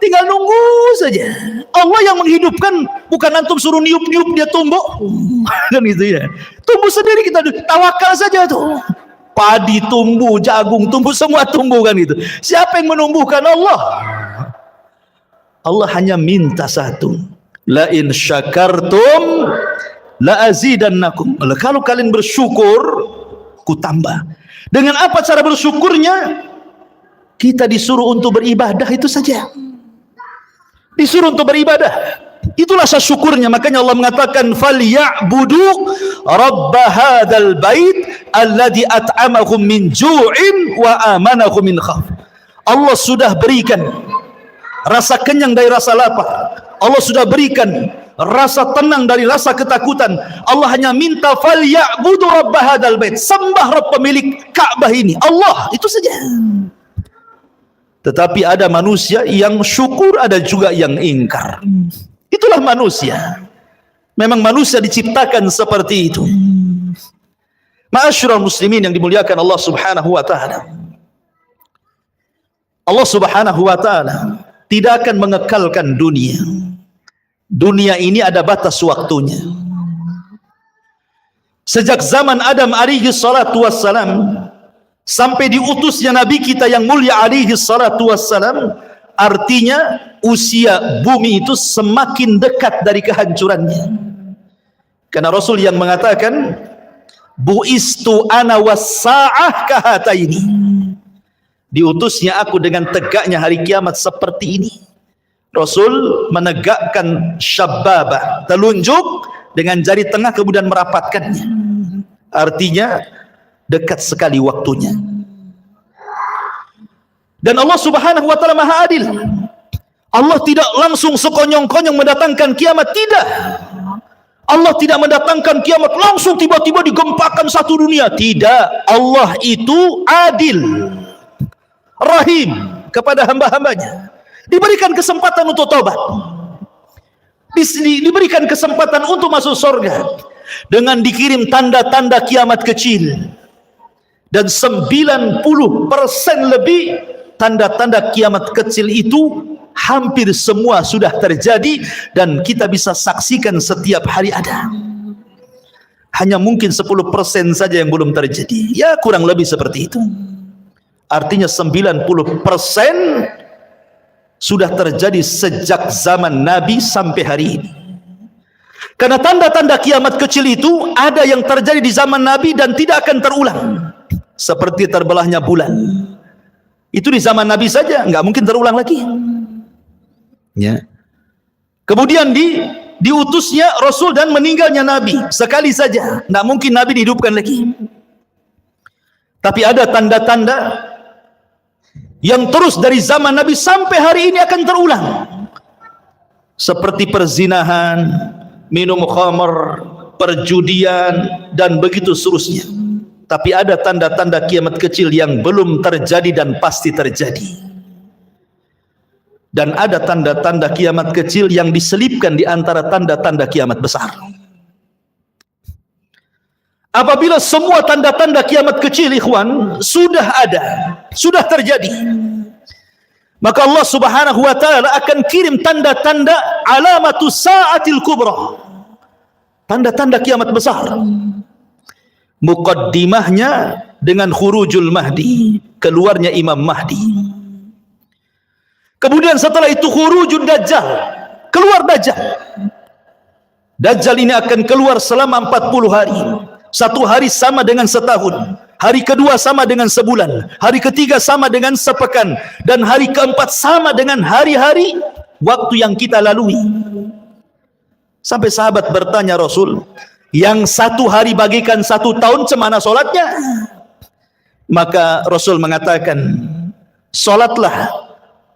tinggal nunggu saja. Allah yang menghidupkan, bukan antum suruh niup-niup dia tumbuh. Kan gitu ya. Tumbuh sendiri, kita tawakal saja tuh. Padi tumbuh, jagung tumbuh, semua tumbuh kan gitu. Siapa yang menumbuhkan? Allah. Allah hanya minta satu. La in syakartum la azidannakum. Kalau kalian bersyukur, ku tambah. Dengan apa cara bersyukurnya? Kita disuruh untuk beribadah, itu saja. Disuruh untuk beribadah, itulah syukurnya. Makanya Allah mengatakan falyabudu rabb hadzal bait alladzi at'amahum min ju'in wa amanahum min khauf. Allah sudah berikan rasa kenyang dari rasa lapar. Allah sudah berikan rasa tenang dari rasa ketakutan. Allah hanya minta falyabudu rabb hadzal bait, sembah Rabb pemilik Ka'bah ini, Allah, itu saja. Tetapi ada manusia yang syukur, ada juga yang ingkar. Itulah manusia. Memang manusia diciptakan seperti itu. Ma'asyiral muslimin yang dimuliakan Allah Subhanahu wa taala. Allah Subhanahu wa taala tidak akan mengekalkan dunia. Dunia ini ada batas waktunya. Sejak zaman Adam alaihi salatu wassalam sampai diutusnya Nabi kita yang mulia alaihi salatu wassalam, artinya usia bumi itu semakin dekat dari kehancurannya. Karena Rasul yang mengatakan bu'istu ana was-sa'ah kahataini, diutusnya aku dengan tegaknya hari kiamat seperti ini. Rasul menegakkan syabbabah, telunjuk dengan jari tengah kemudian merapatkannya, artinya dekat sekali waktunya. Dan Allah Subhanahu wa taala Maha Adil. Allah tidak langsung sekonyong-konyong mendatangkan kiamat, tidak. Allah tidak mendatangkan kiamat langsung tiba-tiba digempakan satu dunia, tidak. Allah itu adil, rahim kepada hamba-hambanya. Diberikan kesempatan untuk taubat, diberikan kesempatan untuk masuk surga dengan dikirim tanda-tanda kiamat kecil. Dan 90% lebih tanda-tanda kiamat kecil itu hampir semua sudah terjadi dan kita bisa saksikan setiap hari ada. Hanya mungkin 10% saja yang belum terjadi. Ya kurang lebih seperti itu. Artinya 90% sudah terjadi sejak zaman Nabi sampai hari ini. Karena tanda-tanda kiamat kecil itu ada yang terjadi di zaman Nabi dan tidak akan terulang. Seperti terbelahnya bulan, itu di zaman Nabi saja, nggak mungkin terulang lagi. Ya. Kemudian diutusnya Rasul dan meninggalnya Nabi sekali saja, nggak mungkin Nabi dihidupkan lagi. Tapi ada tanda-tanda yang terus dari zaman Nabi sampai hari ini akan terulang, seperti perzinahan, minum khamr, perjudian, dan begitu seterusnya. Tapi ada tanda-tanda kiamat kecil yang belum terjadi dan pasti terjadi. Dan ada tanda-tanda kiamat kecil yang diselipkan di antara tanda-tanda kiamat besar. Apabila semua tanda-tanda kiamat kecil, ikhwan, sudah ada, sudah terjadi, maka Allah Subhanahu wa taala akan kirim tanda-tanda alamatus sa'atil kubra, tanda-tanda kiamat besar. Muqaddimahnya dengan khurujul Mahdi, keluarnya Imam Mahdi. Kemudian setelah itu khurujul Dajjal, keluar Dajjal. Dajjal ini akan keluar selama 40 hari. Satu hari sama dengan setahun, hari kedua sama dengan sebulan, hari ketiga sama dengan sepekan, dan hari keempat sama dengan hari-hari waktu yang kita lalui. Sampai sahabat bertanya Rasul, yang satu hari bagikan satu tahun, cemana solatnya? Maka Rasul mengatakan, solatlah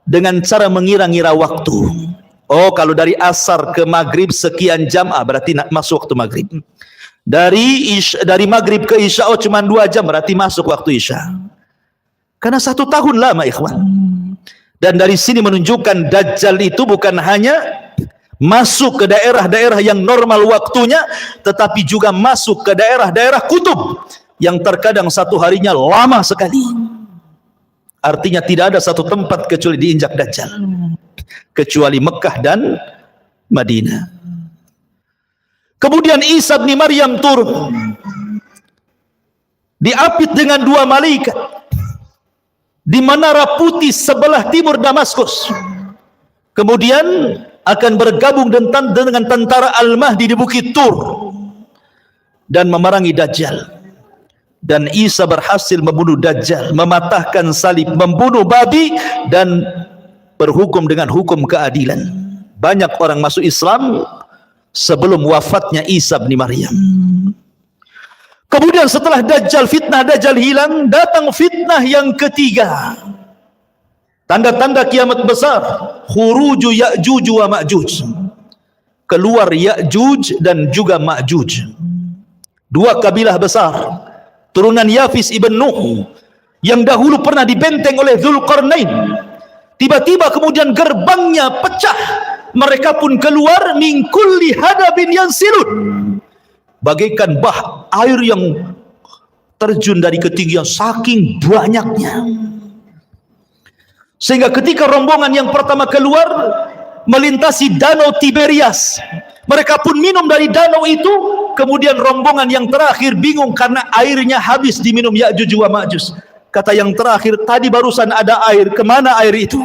dengan cara mengira-ngira waktu. Oh, kalau dari asar ke maghrib sekian jam, berarti masuk waktu maghrib. Dari maghrib ke isya, oh cuma 2 jam, berarti masuk waktu isya. Karena 1 tahun lama, ikhwan. Dan dari sini menunjukkan Dajjal itu bukan hanya masuk ke daerah-daerah yang normal waktunya, tetapi juga masuk ke daerah-daerah kutub yang terkadang 1 harinya lama sekali. Artinya tidak ada satu tempat kecuali diinjak Dajjal, kecuali Mekah dan Madinah. Kemudian Isa bin Maryam turun, diapit dengan 2 malaikat di menara putih sebelah timur Damaskus. Kemudian akan bergabung dengan tentara Al-Mahdi di Bukit Tur dan memerangi Dajjal. Dan Isa berhasil membunuh Dajjal, mematahkan salib, membunuh babi, dan berhukum dengan hukum keadilan. Banyak orang masuk Islam sebelum wafatnya Isa bin Maryam. Kemudian setelah fitnah Dajjal hilang, datang fitnah yang ketiga. Tanda-tanda kiamat besar, khuruju Ya'juj wa Ma'juj. Keluar Ya'juj dan juga Ma'juj. 2 kabilah besar, turunan Yafis ibn Nuh, yang dahulu pernah dibenteng oleh Dzulqarnain. Tiba-tiba kemudian gerbangnya pecah, mereka pun keluar, min kulli hadabin yansilun, bagaikan bah air yang terjun dari ketinggian, saking banyaknya. Sehingga ketika rombongan yang pertama keluar melintasi danau Tiberias, mereka pun minum dari danau itu. Kemudian rombongan yang terakhir bingung karena airnya habis diminum Ya'juj wa Ma'juj. Kata yang terakhir, tadi barusan ada air, kemana air itu?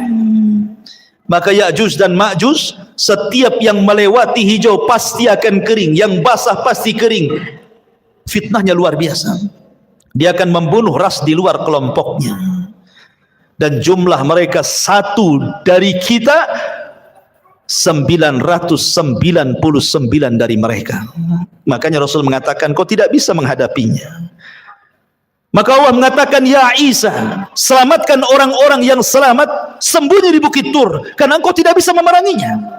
Maka Ya'juj dan Ma'juj, setiap yang melewati hijau pasti akan kering, yang basah pasti kering. Fitnahnya luar biasa. Dia akan membunuh ras di luar kelompoknya. Dan jumlah mereka 1 dari kita, 999 dari mereka. Makanya Rasul mengatakan, kau tidak bisa menghadapinya. Maka Allah mengatakan, ya Isa, selamatkan orang-orang yang selamat, sembunyi di Bukit Tur, karena engkau tidak bisa memeranginya.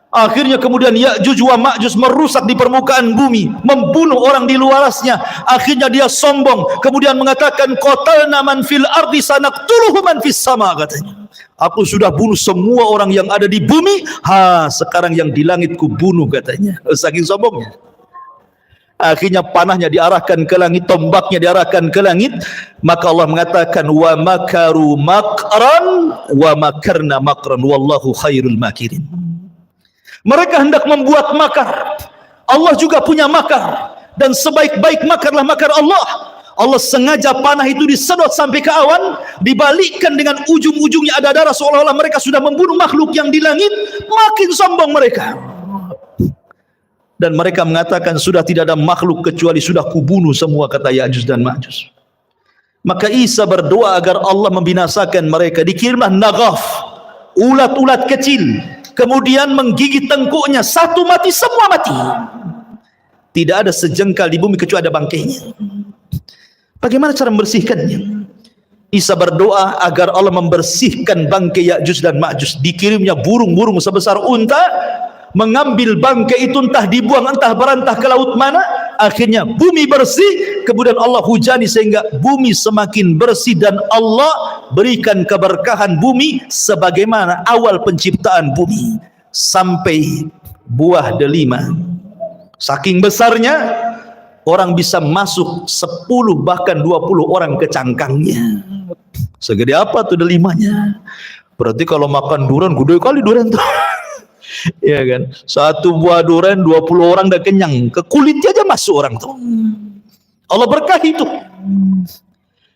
Akhirnya kemudian Ya'juj wa Ma'juj merusak di permukaan bumi, membunuh orang di luarasnya. Akhirnya dia sombong, kemudian mengatakan, qatalna man fil ardi sanaqtuluhu man fis sama, katanya. Aku sudah bunuh semua orang yang ada di bumi, sekarang yang di langit ku bunuh, katanya. Saking sombongnya. Akhirnya panahnya diarahkan ke langit, tombaknya diarahkan ke langit. Maka Allah mengatakan, wa makaru makran wa makarna makran wallahu khairul makirin. Mereka hendak membuat makar, Allah juga punya makar, dan sebaik-baik makarlah makar Allah. Allah sengaja panah itu disedot sampai ke awan, dibalikkan dengan ujung-ujungnya ada darah, seolah-olah mereka sudah membunuh makhluk yang di langit. Makin sombong mereka. Dan mereka mengatakan, sudah tidak ada makhluk kecuali sudah kubunuh semua, kata Ya'juj dan Ma'juj. Maka Isa berdoa agar Allah membinasakan mereka. Dikirimlah Naghaf, ulat-ulat kecil, kemudian menggigit tengkuknya, 1 mati, semua mati. Tidak ada sejengkal di bumi kecuali ada bangkainya. Bagaimana cara membersihkannya? Isa berdoa agar Allah membersihkan bangkai Ya'juj dan Ma'juj. Dikirimnya burung-burung sebesar unta, mengambil bangkai itu, entah dibuang, entah berantah ke laut mana. Akhirnya bumi bersih, kemudian Allah hujani sehingga bumi semakin bersih, dan Allah berikan keberkahan bumi sebagaimana awal penciptaan bumi sampai buah delima. Saking besarnya, orang bisa masuk 10 bahkan 20 orang ke cangkangnya. Segede apa tuh delimanya? Berarti kalau makan durian, gede kali durian tuh. Ya kan, 1 buah durian 20 orang udah kenyang, ke kulitnya aja masuk orang tuh. Allah berkahi itu.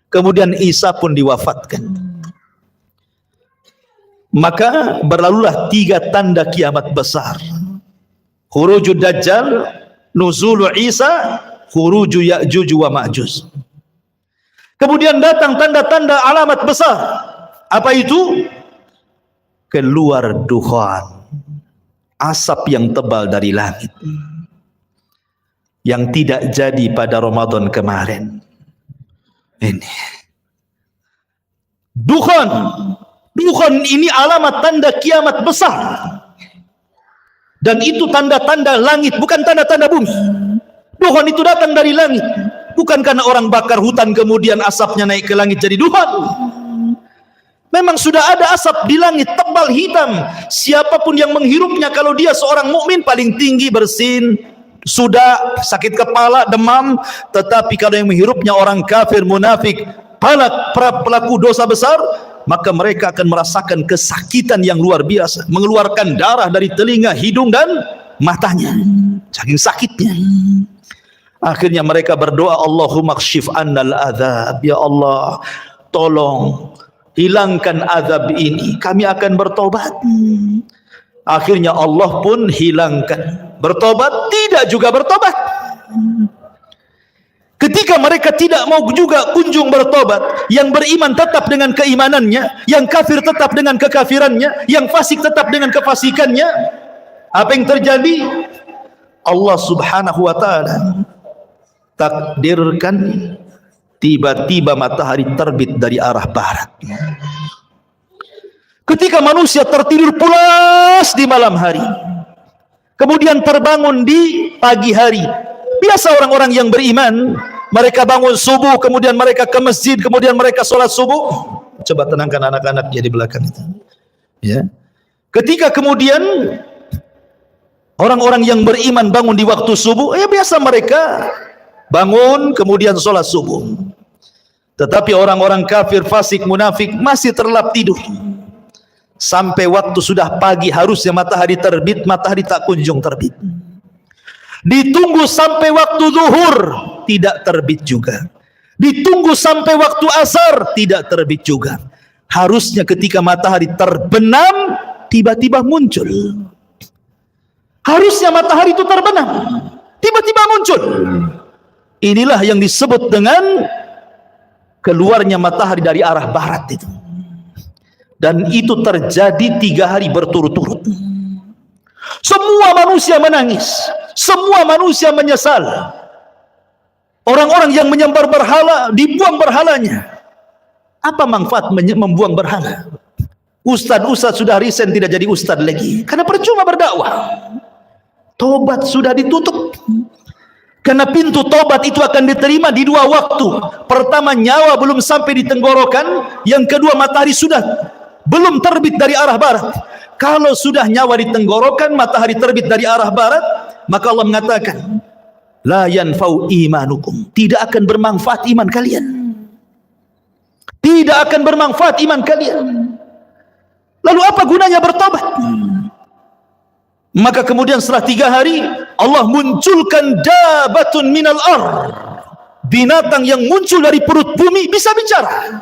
Kemudian Isa pun diwafatkan. Maka berlalulah 3 tanda kiamat besar: khurujud Dajjal, nuzulu Isa, khuruju Ya'juj wa Ma'juj. Kemudian datang tanda-tanda alamat besar. Apa itu? Keluar dukhan, asap yang tebal dari langit, yang tidak jadi pada Ramadan kemarin. Ini dukhan ini alamat tanda kiamat besar. Dan itu tanda-tanda langit, bukan tanda-tanda bumi. Duhan itu datang dari langit, bukan karena orang bakar hutan kemudian asapnya naik ke langit jadi duhan. Memang sudah ada asap di langit tebal hitam. Siapapun yang menghirupnya, kalau dia seorang mukmin paling tinggi bersin, sudah sakit kepala, demam. Tetapi kalau yang menghirupnya orang kafir, munafik, pelaku dosa besar, maka mereka akan merasakan kesakitan yang luar biasa, mengeluarkan darah dari telinga, hidung dan matanya, saking sakitnya. Akhirnya mereka berdoa, Allahumma kshif annal adzab, ya Allah tolong hilangkan azab ini, kami akan bertobat. Akhirnya Allah pun hilangkan. Bertobat? Tidak juga bertobat. Ketika mereka tidak mau juga kunjung bertobat, yang beriman tetap dengan keimanannya, yang kafir tetap dengan kekafirannya, yang fasik tetap dengan kefasikannya, apa yang terjadi? Allah subhanahu wa ta'ala takdirkan tiba-tiba matahari terbit dari arah barat. Ketika manusia tertidur pulas di malam hari, kemudian terbangun di pagi hari. Biasa orang-orang yang beriman, mereka bangun subuh, kemudian mereka ke masjid, kemudian mereka sholat subuh. Coba tenangkan anak-anak di belakang itu. Ya. Ketika kemudian orang-orang yang beriman bangun di waktu subuh, ya biasa mereka bangun kemudian sholat subuh. Tetapi orang-orang kafir, fasik, munafik masih terlelap tidur. Sampai waktu sudah pagi, harusnya matahari terbit, matahari tak kunjung terbit. Ditunggu sampai waktu zuhur, tidak terbit juga. Ditunggu sampai waktu asar, tidak terbit juga. Harusnya ketika matahari terbenam, tiba-tiba muncul. Harusnya matahari itu terbenam, tiba-tiba muncul. Inilah yang disebut dengan keluarnya matahari dari arah barat itu. Dan itu terjadi 3 hari berturut-turut. Semua manusia menangis, semua manusia menyesal. Orang-orang yang menyembah berhala, dibuang berhalanya. Apa manfaat membuang berhala? Ustadz sudah resign, tidak jadi ustadz lagi, karena percuma berdakwah. Tobat sudah ditutup, karena pintu tobat itu akan diterima di 2 waktu. Pertama, nyawa belum sampai di tenggorokan. Yang kedua, matahari sudah belum terbit dari arah barat. Kalau sudah nyawa di tenggorokan, matahari terbit dari arah barat, maka Allah mengatakan, la yanfa'u imanukum, tidak akan bermanfaat iman kalian. Tidak akan bermanfaat iman kalian. Lalu apa gunanya bertobat? Maka kemudian setelah 3 hari, Allah munculkan dabatun minal ar, binatang yang muncul dari perut bumi bisa bicara.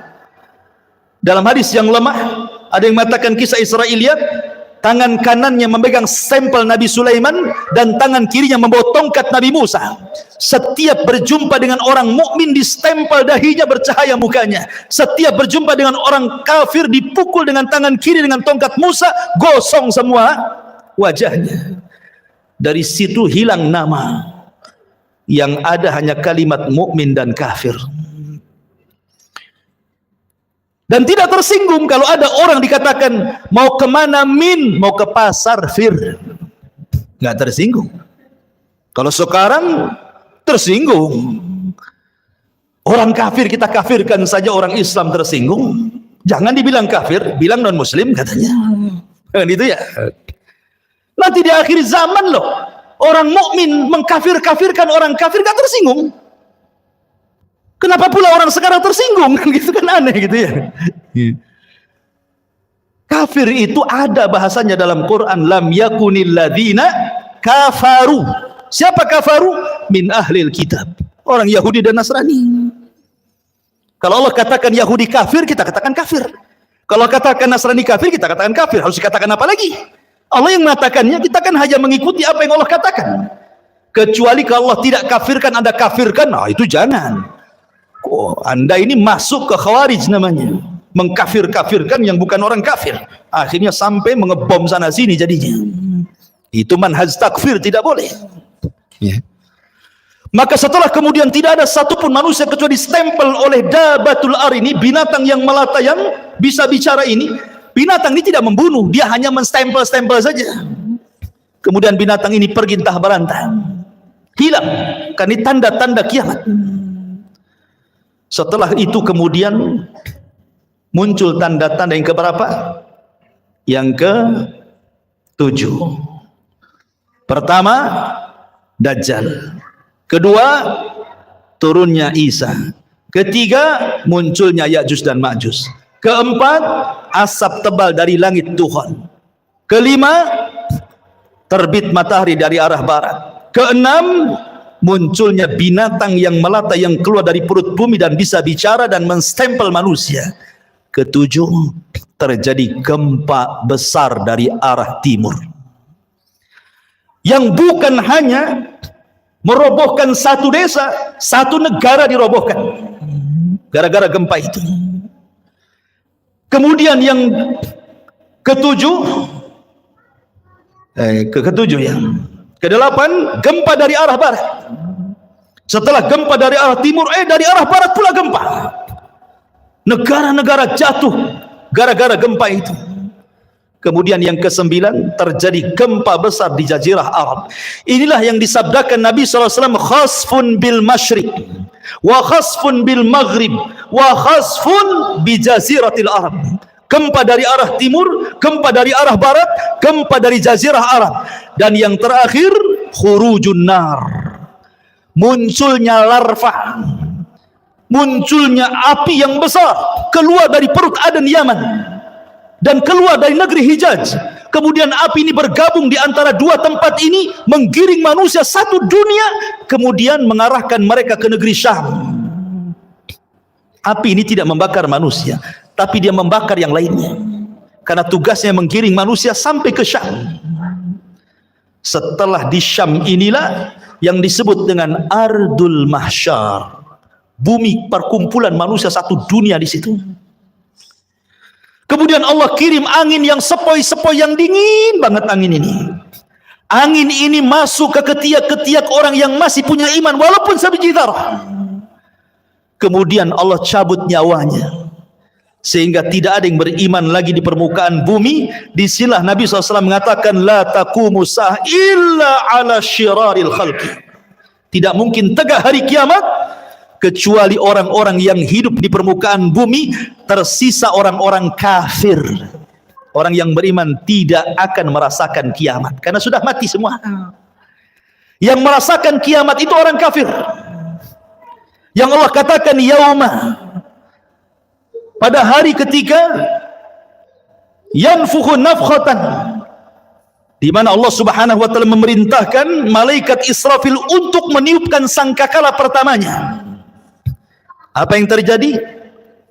Dalam hadis yang lemah, ada yang mengatakan kisah Israiliyat, tangan kanannya memegang stempel Nabi Sulaiman dan tangan kirinya membawa tongkat Nabi Musa. Setiap berjumpa dengan orang mukmin di stempel dahinya bercahaya mukanya. Setiap berjumpa dengan orang kafir dipukul dengan tangan kiri dengan tongkat Musa, gosong semua wajahnya. Dari situ hilang nama, yang ada hanya kalimat mukmin dan kafir. Dan tidak tersinggung kalau ada orang dikatakan mau kemana min, mau ke pasar fir, nggak tersinggung. Kalau sekarang tersinggung. Orang kafir kita kafirkan saja, orang Islam tersinggung. Jangan dibilang kafir, bilang non muslim katanya. Kan itu ya. Nanti di akhir zaman loh, orang mukmin mengkafir-kafirkan orang kafir, nggak tersinggung. Kenapa pula orang sekarang tersinggung? Gitu kan aneh gitu ya. Kafir itu ada bahasanya dalam Quran, lam yakunil ladzina kafaru. Siapa kafaru? Min ahlil kitab, orang Yahudi dan Nasrani. Kalau Allah katakan Yahudi kafir, kita katakan kafir. Kalau katakan Nasrani kafir, kita katakan kafir. Harus dikatakan apa lagi? Allah yang mengatakannya, kita kan hanya mengikuti apa yang Allah katakan. Kecuali kalau Allah tidak kafirkan, Anda kafirkan, nah itu jangan. Oh, Anda ini masuk ke khawarij namanya, mengkafir-kafirkan yang bukan orang kafir, akhirnya sampai mengebom sana sini jadinya. Itu manhaj takfir, tidak boleh ya. Maka setelah kemudian tidak ada satupun manusia kecuali stempel oleh dabatul ar ini, binatang yang melata yang bisa bicara ini. Binatang ini tidak membunuh, dia hanya menstempel-stempel saja. Kemudian binatang ini pergi entah berantah, hilang. Kan ini tanda-tanda kiamat. Setelah itu kemudian muncul tanda-tanda yang keberapa? Yang ke-7. Pertama, Dajjal. Kedua, turunnya Isa. Ketiga, munculnya Ya'juj dan Ma'juj. Keempat, asap tebal dari langit Tuhan. Kelima, terbit matahari dari arah barat. Keenam, munculnya binatang yang melata yang keluar dari perut bumi dan bisa bicara dan menstempel manusia. Ketujuh, terjadi gempa besar dari arah timur yang bukan hanya merobohkan satu desa, satu negara dirobohkan gara-gara gempa itu. Kemudian yang kedelapan, gempa dari arah barat. Setelah gempa dari arah timur, dari arah barat pula gempa. Negara-negara jatuh gara-gara gempa itu. Kemudian yang ke-9, terjadi gempa besar di Jazirah Arab. Inilah yang disabdakan Nabi SAW, khasfun bil masyriq wa khasfun bil maghrib wa khasfun bi jaziratil Arab. Gempa dari arah timur, gempa dari arah barat, gempa dari Jazirah Arab. Dan yang terakhir, khurujun nar, munculnya larva, munculnya api yang besar keluar dari perut Aden Yaman dan keluar dari negeri Hijaz. Kemudian api ini bergabung di antara dua tempat ini, menggiring manusia satu dunia, kemudian mengarahkan mereka ke negeri Syam. Api ini tidak membakar manusia, tapi dia membakar yang lainnya, karena tugasnya menggiring manusia sampai ke Syam. Setelah di Syam inilah yang disebut dengan Ardul Mahsyar, bumi perkumpulan manusia satu dunia di situ. Kemudian Allah kirim angin yang sepoi-sepoi, yang dingin banget angin ini. Angin ini masuk ke ketiak-ketiak orang yang masih punya iman walaupun sebiji zarah. Kemudian Allah cabut nyawanya sehingga tidak ada yang beriman lagi di permukaan bumi. Disinilah Nabi SAW mengatakan, la taqumu sa'ah illa ala syiraril khalqi. Tidak mungkin tegak hari kiamat kecuali orang-orang yang hidup di permukaan bumi, tersisa orang-orang kafir. Orang yang beriman tidak akan merasakan kiamat karena sudah mati semua. Yang merasakan kiamat itu orang kafir. Yang Allah katakan yauma, pada hari ketika yanfukhu nafkhatan, di mana Allah Subhanahu wa taala memerintahkan malaikat Israfil untuk meniupkan sangkakala pertamanya. Apa yang terjadi?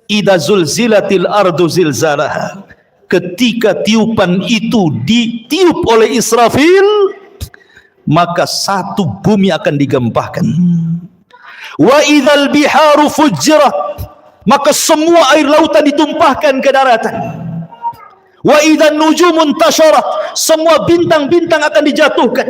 Idza zulzilatil ardu zilzalaha. Ketika tiupan itu ditiup oleh Israfil, maka satu bumi akan digempahkan. Wa idzal biharu fujjirat, maka semua air lautan ditumpahkan ke daratan. Wa idzan nujumun tasharat, semua bintang-bintang akan dijatuhkan.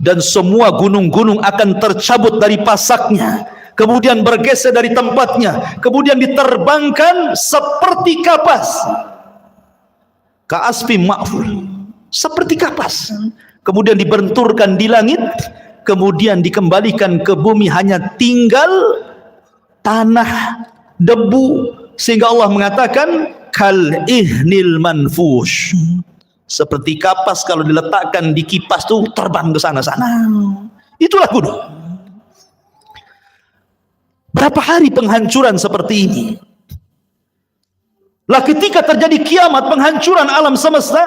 Dan semua gunung-gunung akan tercabut dari pasaknya, kemudian bergeser dari tempatnya, kemudian diterbangkan seperti kapas. Ka'asfi ma'ful, seperti kapas. Kemudian dibenturkan di langit, kemudian dikembalikan ke bumi, hanya tinggal tanah, debu. Sehingga Allah mengatakan kal ihnil manfush, seperti kapas kalau diletakkan di kipas tuh terbang ke sana-sana. Itulah gunung. Berapa hari penghancuran seperti ini? Lah ketika terjadi kiamat, penghancuran alam semesta,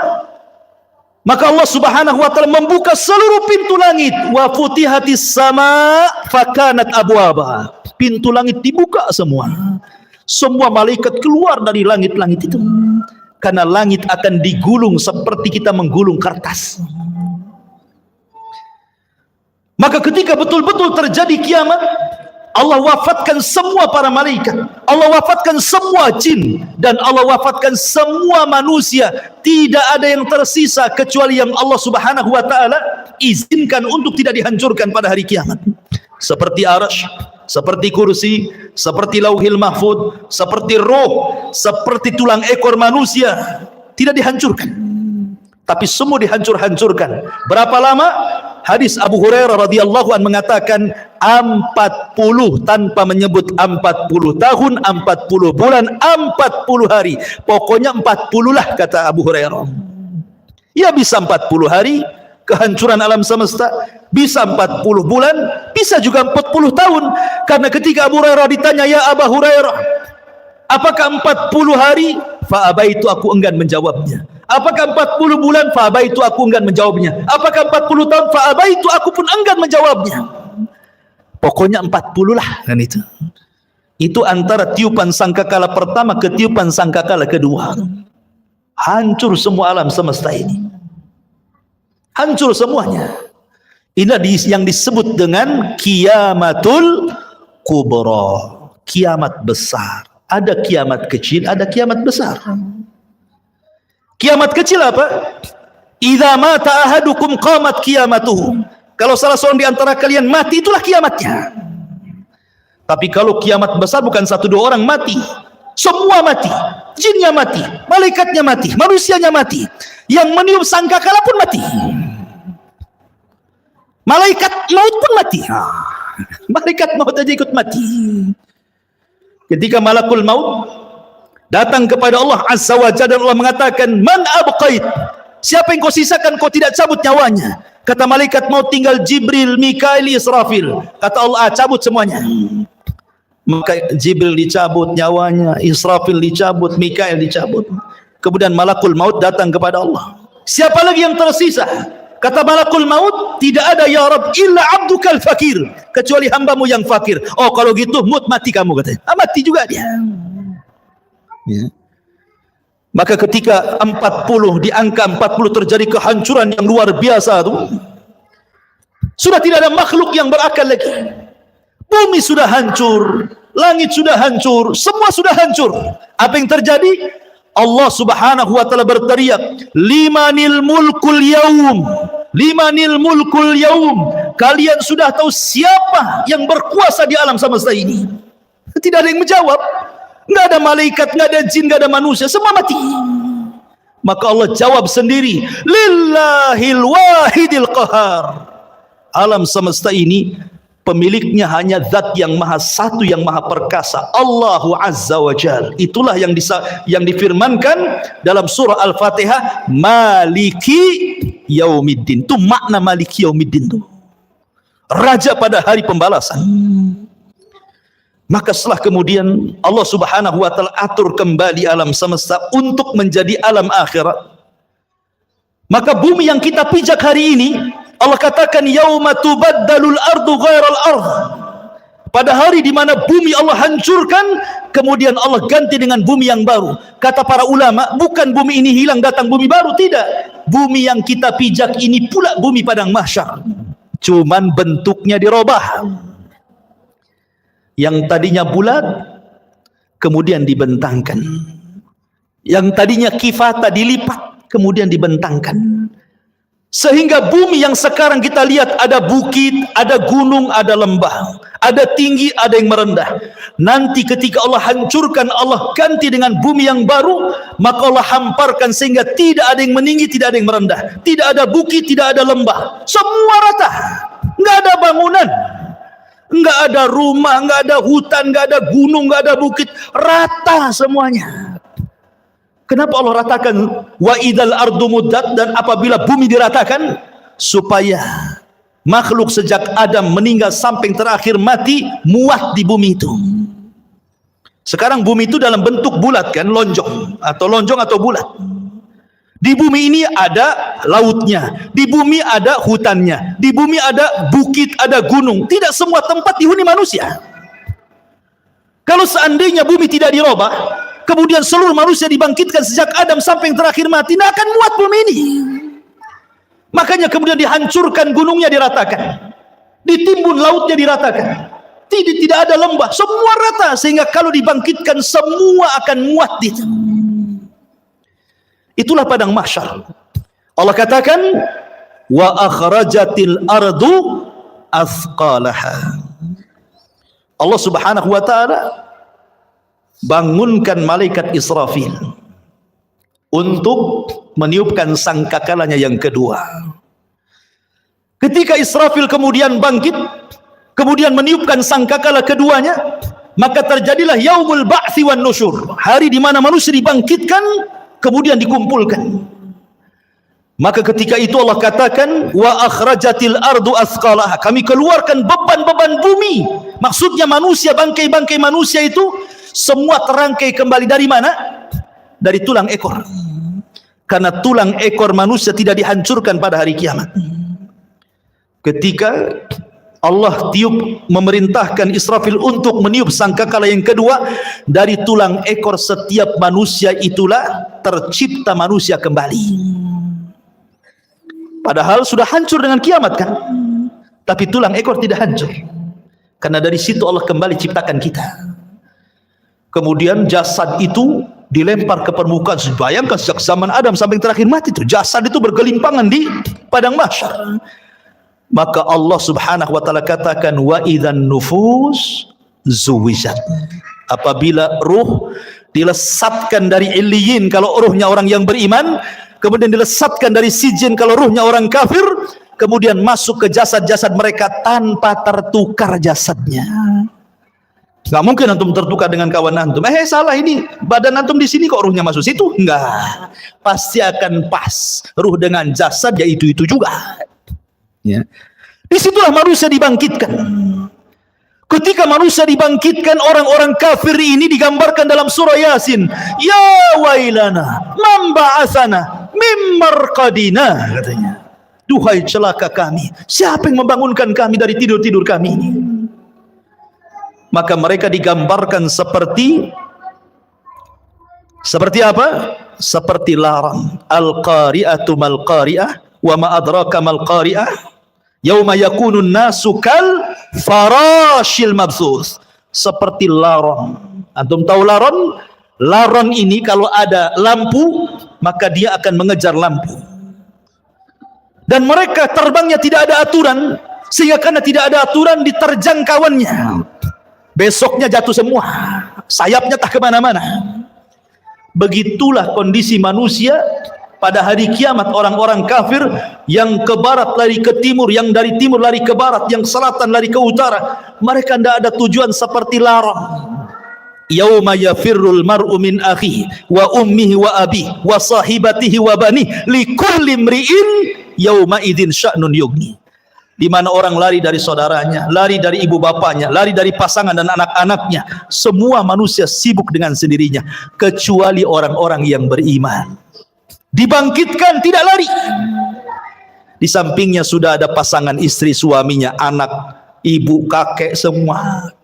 maka Allah Subhanahu wa taala membuka seluruh pintu langit. Wa futihatis sama fakanat abwaba. Pintu langit dibuka semua. Semua malaikat keluar dari langit-langit itu. Karena langit akan digulung seperti kita menggulung kertas. Maka ketika betul-betul terjadi kiamat, Allah wafatkan semua para malaikat, Allah wafatkan semua jin, dan Allah wafatkan semua manusia. Tidak ada yang tersisa kecuali yang Allah Subhanahu wa taala izinkan untuk tidak dihancurkan pada hari kiamat. Seperti Arsy, seperti kursi, seperti lauhil mahfud, seperti roh, seperti tulang ekor manusia, tidak dihancurkan. tapi semua dihancur-hancurkan. Berapa lama? Hadis Abu Hurairah radhiyallahu an mengatakan 40 tanpa menyebut 40 tahun, 40 bulan, 40 hari. Pokoknya 40 lah kata Abu Hurairah. Ya bisa 40 hari kehancuran alam semesta, bisa 40 bulan, bisa juga 40 tahun. Karena ketika Abu Hurairah ditanya, ya Abu Hurairah, apakah 40 hari? Fa'abaitu, aku enggan menjawabnya. Apakah 40 bulan? Fa'abaitu, aku enggan menjawabnya. Apakah 40 tahun? Fa'abaitu, aku pun enggan menjawabnya. Pokoknya 40 lah kan itu. Itu antara tiupan sangkakala pertama ke tiupan sangkakala kedua. Hancur semua alam semesta ini. Hancur semuanya. Ini yang disebut dengan kiamatul kubra, kiamat besar. Ada kiamat kecil, ada kiamat besar. Kiamat kecil apa? Idza mata ahadukum qamat qiyamatuhu. Kalau salah seorang di antara kalian mati, itulah kiamatnya. Tapi kalau kiamat besar bukan 1-2 orang mati, semua mati. Jinnya mati, malaikatnya mati, manusianya mati. Yang meniup sangkakala pun mati. Malaikat maut pun mati. Malaikat maut aja ikut mati. Ketika malakul maut datang kepada Allah Azza wa Jalla dan Allah mengatakan, man abqait, siapa yang kau sisakan, kau tidak cabut nyawanya. Kata malaikat maut, tinggal Jibril, Mikail, Israfil. Kata Allah, cabut semuanya. Maka Jibril dicabut nyawanya, Israfil dicabut, Mikail dicabut. Kemudian malakul maut datang kepada Allah, siapa lagi yang tersisa? Kata malakul maut, tidak ada ya Rabb illa abdukal fakir, kecuali hambamu yang fakir. Oh kalau gitu mati kamu katanya. Mati juga dia. Ya. Maka ketika 40, di angka 40 terjadi kehancuran yang luar biasa itu, sudah tidak ada makhluk yang berakal lagi. Bumi sudah hancur, langit sudah hancur, semua sudah hancur. Apa yang terjadi? Allah Subhanahu wa taala berteriak, limanil mulkul yaum, limanil mulkul yaum. Kalian sudah tahu siapa yang berkuasa di alam semesta ini? Tidak ada yang menjawab. Enggak ada malaikat, enggak ada jin, enggak ada manusia, semua mati. Maka Allah jawab sendiri, lillahil wahidil qahar. Alam semesta ini pemiliknya hanya zat yang maha satu, yang maha perkasa, Allahu Azza wa Jal. Itulah yang difirmankan dalam surah Al-Fatihah, Maliki Yaumiddin. Itu makna Maliki Yaumiddin itu, raja pada hari pembalasan. Maka setelah kemudian Allah Subhanahu wa taala atur kembali alam semesta untuk menjadi alam akhirat. Maka bumi yang kita pijak hari ini, Allah katakan yauma tubaddalul ardu ghairal ardh. Pada hari di mana bumi Allah hancurkan, kemudian Allah ganti dengan bumi yang baru. Kata para ulama, bukan bumi ini hilang datang bumi baru, tidak. Bumi yang kita pijak ini pula bumi padang mahsyar. Cuman bentuknya dirubah. Yang tadinya bulat kemudian dibentangkan. Yang tadinya kifata dilipat kemudian dibentangkan. Sehingga bumi yang sekarang kita lihat ada bukit, ada gunung, ada lembah, ada tinggi, ada yang merendah. Nanti ketika Allah hancurkan, Allah ganti dengan bumi yang baru, maka Allah hamparkan sehingga tidak ada yang meninggi, tidak ada yang merendah, tidak ada bukit, tidak ada lembah, semua rata, nggak ada bangunan, nggak ada rumah, nggak ada hutan, nggak ada gunung, nggak ada bukit, rata semuanya. Kenapa Allah ratakan wa idal ardu muddat, dan apabila bumi diratakan supaya makhluk sejak Adam meninggal sampai terakhir mati muat di bumi itu. Sekarang bumi itu dalam bentuk bulat kan, lonjong atau bulat. Di bumi ini ada lautnya, di bumi ada hutannya, di bumi ada bukit, ada gunung. Tidak semua tempat dihuni manusia. Kalau seandainya bumi tidak dirubah, kemudian seluruh manusia dibangkitkan sejak Adam sampai yang terakhir mati, tidak akan muat bumi ini. Makanya kemudian dihancurkan, gunungnya diratakan, ditimbun lautnya diratakan, tidak ada lembah, semua rata, sehingga kalau dibangkitkan semua akan muat di situ. Itulah padang mahsyar. Allah katakan wa akhrajatil ardu athqalaha. Allah Subhanahu wa taala bangunkan malaikat Israfil. untuk meniupkan sangkakalanya yang kedua. Ketika Israfil kemudian bangkit, kemudian meniupkan sangkakala keduanya, maka terjadilah yaumul ba'tsi wan nusyur, hari di mana manusia dibangkitkan kemudian dikumpulkan. Maka ketika itu Allah katakan, wa akhrajatil ardu athqalaha, kami keluarkan beban-beban bumi. Maksudnya manusia, bangkai-bangkai manusia itu semua terangkai kembali dari mana? Dari tulang ekor. Karena tulang ekor manusia tidak dihancurkan pada hari kiamat. Ketika Allah tiup, memerintahkan Israfil untuk meniup sangkakala yang kedua, dari tulang ekor setiap manusia itulah tercipta manusia kembali. Padahal sudah hancur dengan kiamat kan, tapi tulang ekor tidak hancur, karena dari situ Allah kembali ciptakan kita. Kemudian jasad itu dilempar ke permukaan. Bayangkan sejak zaman Adam sampai yang terakhir mati, itu jasad itu bergelimpangan di padang mahsyar. Maka Allah subhanahu wa ta'ala katakan, wa idzan nufus zuwijat, apabila ruh dilesatkan dari illiyin kalau ruhnya orang yang beriman, kemudian dilesatkan dari sijin kalau ruhnya orang kafir, kemudian masuk ke jasad-jasad mereka tanpa tertukar jasadnya. Nggak mungkin antum tertukar dengan kawan antum. Salah, ini badan antum di sini kok ruhnya masuk situ? Enggak, pasti akan pas ruh dengan jasad ya itu juga. Ya. Disitulah manusia dibangkitkan. Ketika manusia dibangkitkan, orang-orang kafir ini digambarkan dalam surah Yasin. Ya wailana man ba'atsana mim marqadina, katanya. Duhai celaka kami, siapa yang membangunkan kami dari tidur-tidur kami ini? Maka mereka digambarkan seperti apa? Seperti larang. Al-qari'atu mal qari'ah wa ma adraka mal qari'ah. Yauma yakunun nasu kal farashil mabsus, seperti laron. Antum tahu laron? Laron ini kalau ada lampu maka dia akan mengejar lampu. Dan mereka terbangnya tidak ada aturan, sehingga karena tidak ada aturan diterjang kawannya. Besoknya jatuh semua, sayapnya tak kemana-mana. Begitulah kondisi manusia pada hari kiamat. Orang-orang kafir yang ke barat lari ke timur, yang dari timur lari ke barat, yang selatan lari ke utara. Mereka tidak ada tujuan seperti larang. Yauma yafirrul mar'u min akhihi wa ummihi wa abihi wa sahibatihi wa banihi likulli imri'in yauma idzin sya'nun yughni. Di mana orang lari dari saudaranya, lari dari ibu bapanya, lari dari pasangan dan anak-anaknya. Semua manusia sibuk dengan sendirinya, kecuali orang-orang yang beriman. Dibangkitkan tidak lari. Di sampingnya sudah ada pasangan istri, suaminya, anak, ibu, kakek, semua.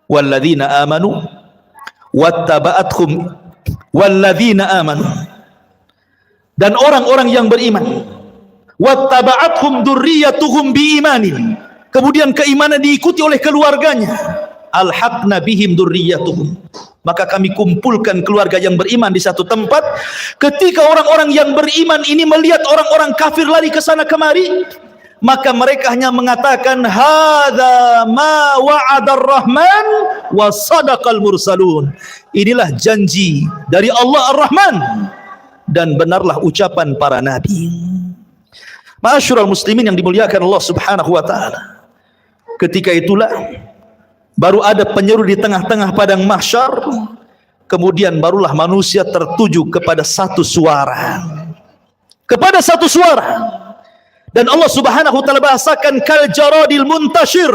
Walladzina amanu wattaba'athum walladzina amanu, dan orang-orang yang beriman, wattaba'athum dzurriyyatuhum biimanin, kemudian keimanan diikuti oleh keluarganya, alhaqna bihim dzurriyyatuhum, maka kami kumpulkan keluarga yang beriman di satu tempat. Ketika orang-orang yang beriman ini melihat orang-orang kafir lari ke sana kemari, maka mereka hanya mengatakan, hadza ma wa'adar rahman wa sadaqal mursalun, inilah janji dari Allah Ar-Rahman dan benarlah ucapan para nabi. Ma'asyiral muslimin yang dimuliakan Allah subhanahu wa ta'ala, ketika itulah baru ada penyeru di tengah-tengah padang mahsyar. Kemudian barulah manusia tertuju kepada satu suara. Kepada satu suara. Dan Allah subhanahu wa ta'ala bahasakan kal jaradil muntashir,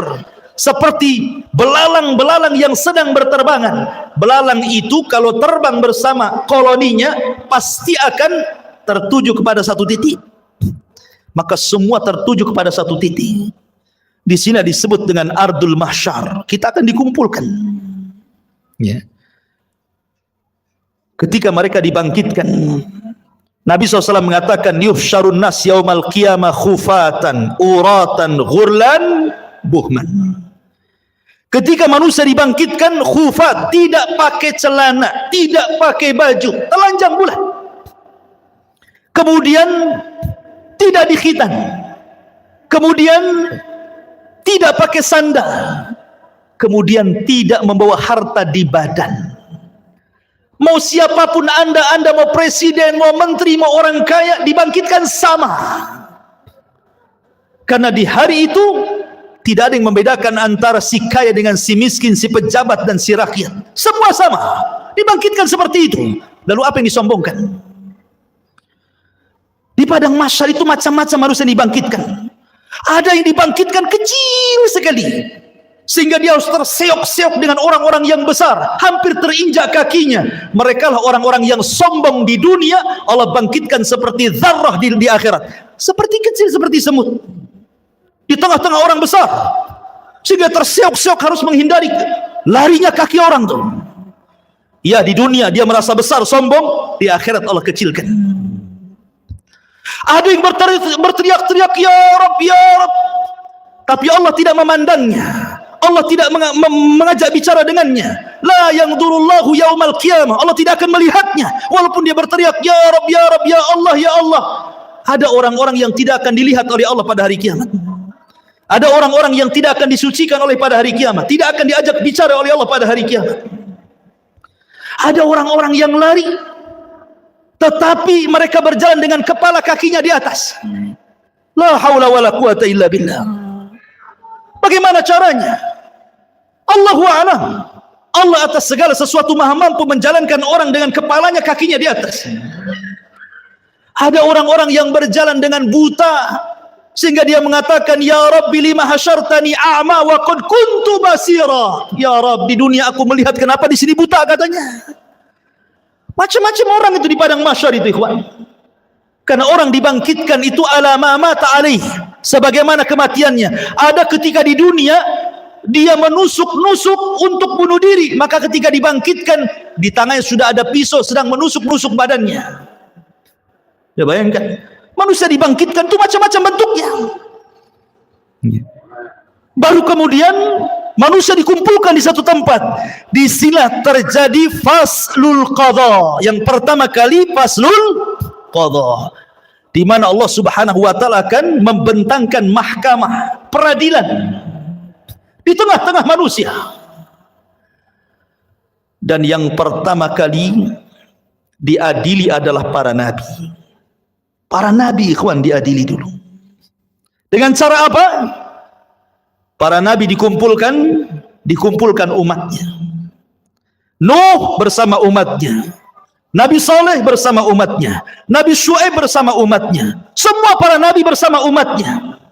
seperti belalang-belalang yang sedang berterbangan. Belalang itu kalau terbang bersama koloninya pasti akan tertuju kepada satu titik. Maka semua tertuju kepada satu titik. Di sini disebut dengan ardul mahsyar. Kita akan dikumpulkan. Ya. Ketika mereka dibangkitkan, Nabi SAW mengatakan, yuhsyarun nas yaumal qiyamah khufatan uratan ghurlan buhman. Ketika manusia dibangkitkan khufat, tidak pakai celana, tidak pakai baju, telanjang bulat. Kemudian tidak dikhitan. Kemudian tidak pakai sandal. Kemudian tidak membawa harta di badan. Mau siapapun anda mau presiden, mau menteri, mau orang kaya, dibangkitkan sama. Karena di hari itu tidak ada yang membedakan antara si kaya dengan si miskin, si pejabat dan si rakyat. Semua sama, dibangkitkan seperti itu. Lalu apa yang disombongkan? Di padang mahsyar itu macam-macam harus yang dibangkitkan. Ada yang dibangkitkan kecil sekali, sehingga dia harus terseok-seok dengan orang-orang yang besar, hampir terinjak kakinya. Mereka lah orang-orang yang sombong di dunia. Allah bangkitkan seperti zarrah di akhirat, seperti kecil, seperti semut di tengah-tengah orang besar, sehingga terseok-seok harus menghindari larinya kaki orang tuh. Ya, di dunia dia merasa besar, sombong. Di akhirat Allah kecilkan. Ada yang berteriak-teriak, ya Rabb, ya Rabb, tapi Allah tidak memandangnya. Allah tidak mengajak bicara dengannya. La yanzurullahu yaumal qiyamah. Allah tidak akan melihatnya walaupun dia berteriak, ya Rabb, ya Rabb, ya Allah, ya Allah. Ada orang-orang yang tidak akan dilihat oleh Allah pada hari kiamat. Ada orang-orang yang tidak akan disucikan oleh pada hari kiamat, tidak akan diajak bicara oleh Allah pada hari kiamat. Ada orang-orang yang lari, tetapi mereka berjalan dengan kepala kakinya di atas. La haula wala quwata illa billah. Bagaimana caranya? Allahu a'lam. Allah atas segala sesuatu maha mampu menjalankan orang dengan kepalanya, kakinya di atas. Ada orang-orang yang berjalan dengan buta, sehingga dia mengatakan, ya Rabbi lima hasyartani a'ma wa qad kuntu basira. Ya Rabb, di dunia aku melihat, kenapa di sini buta, katanya. Macam-macam orang itu di padang mahsyar itu, ikhwan. Karena orang dibangkitkan itu ala ma mata alaih, sebagaimana kematiannya. Ada ketika di dunia dia menusuk-nusuk untuk bunuh diri, maka ketika dibangkitkan di tangannya sudah ada pisau sedang menusuk-nusuk badannya. Ya, bayangkan, manusia dibangkitkan itu macam-macam bentuknya. Baru kemudian manusia dikumpulkan di satu tempat. Disinilah terjadi faslul qadha. Yang pertama kali faslul qadha, di mana Allah Subhanahu wa taala akan membentangkan mahkamah peradilan di tengah-tengah manusia. Dan yang pertama kali diadili adalah para nabi. Para nabi, ikhwan, diadili dulu. Dengan cara apa? Para nabi dikumpulkan umatnya. Nuh bersama umatnya, Nabi Saleh bersama umatnya, Nabi Syuaib bersama umatnya, semua para nabi bersama umatnya.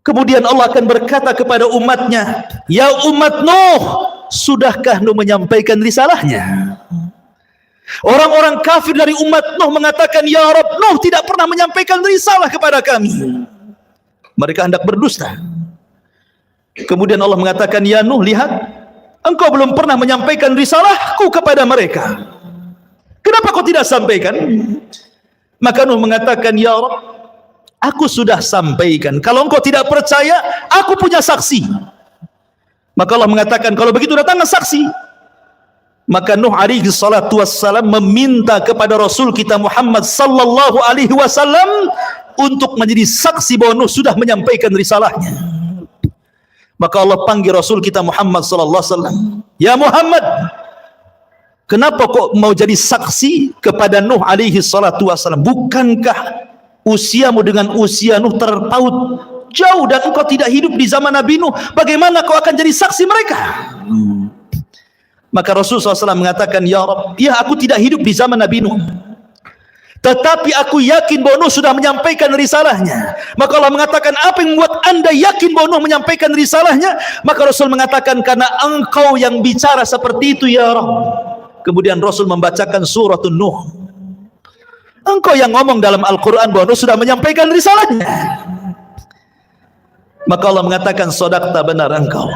Kemudian Allah akan berkata kepada umatnya, ya umat Nuh, sudahkah Nuh menyampaikan risalahnya? Orang-orang kafir dari umat Nuh mengatakan, ya Rabb, Nuh tidak pernah menyampaikan risalah kepada kami. Mereka hendak berdusta. Kemudian Allah mengatakan, ya Nuh, lihat, engkau belum pernah menyampaikan risalahku kepada mereka. Kenapa kau tidak sampaikan? Maka Nuh mengatakan, ya Rabb, aku sudah sampaikan. Kalau engkau tidak percaya, aku punya saksi. Maka Allah mengatakan, kalau begitu datanglah saksi. Maka Nuh alaihi salatu wassalam meminta kepada Rasul kita Muhammad sallallahu alaihi wasallam untuk menjadi saksi bahwa Nuh sudah menyampaikan risalahnya. Maka Allah panggil Rasul kita Muhammad sallallahu alaihi wasallam, ya Muhammad, kenapa kok mau jadi saksi kepada Nuh alaihi salatu wassalam? Bukankah usiamu dengan usia Nuh terpaut jauh dan engkau tidak hidup di zaman Nabi Nuh? Bagaimana kau akan jadi saksi mereka? Maka Rasulullah SAW mengatakan, ya Rabb, ya aku tidak hidup di zaman Nabi Nuh, tetapi aku yakin bahwa Nuh sudah menyampaikan risalahnya. Maka Allah mengatakan, apa yang membuat anda yakin bahwa Nuh menyampaikan risalahnya? Maka Rasul mengatakan, karena engkau yang bicara seperti itu ya Rabb. Kemudian Rasul membacakan suratun Nuh. Engkau yang ngomong dalam Al-Quran bahwa Nuh sudah menyampaikan risalahnya. Maka Allah mengatakan, sodaqta, benar engkau.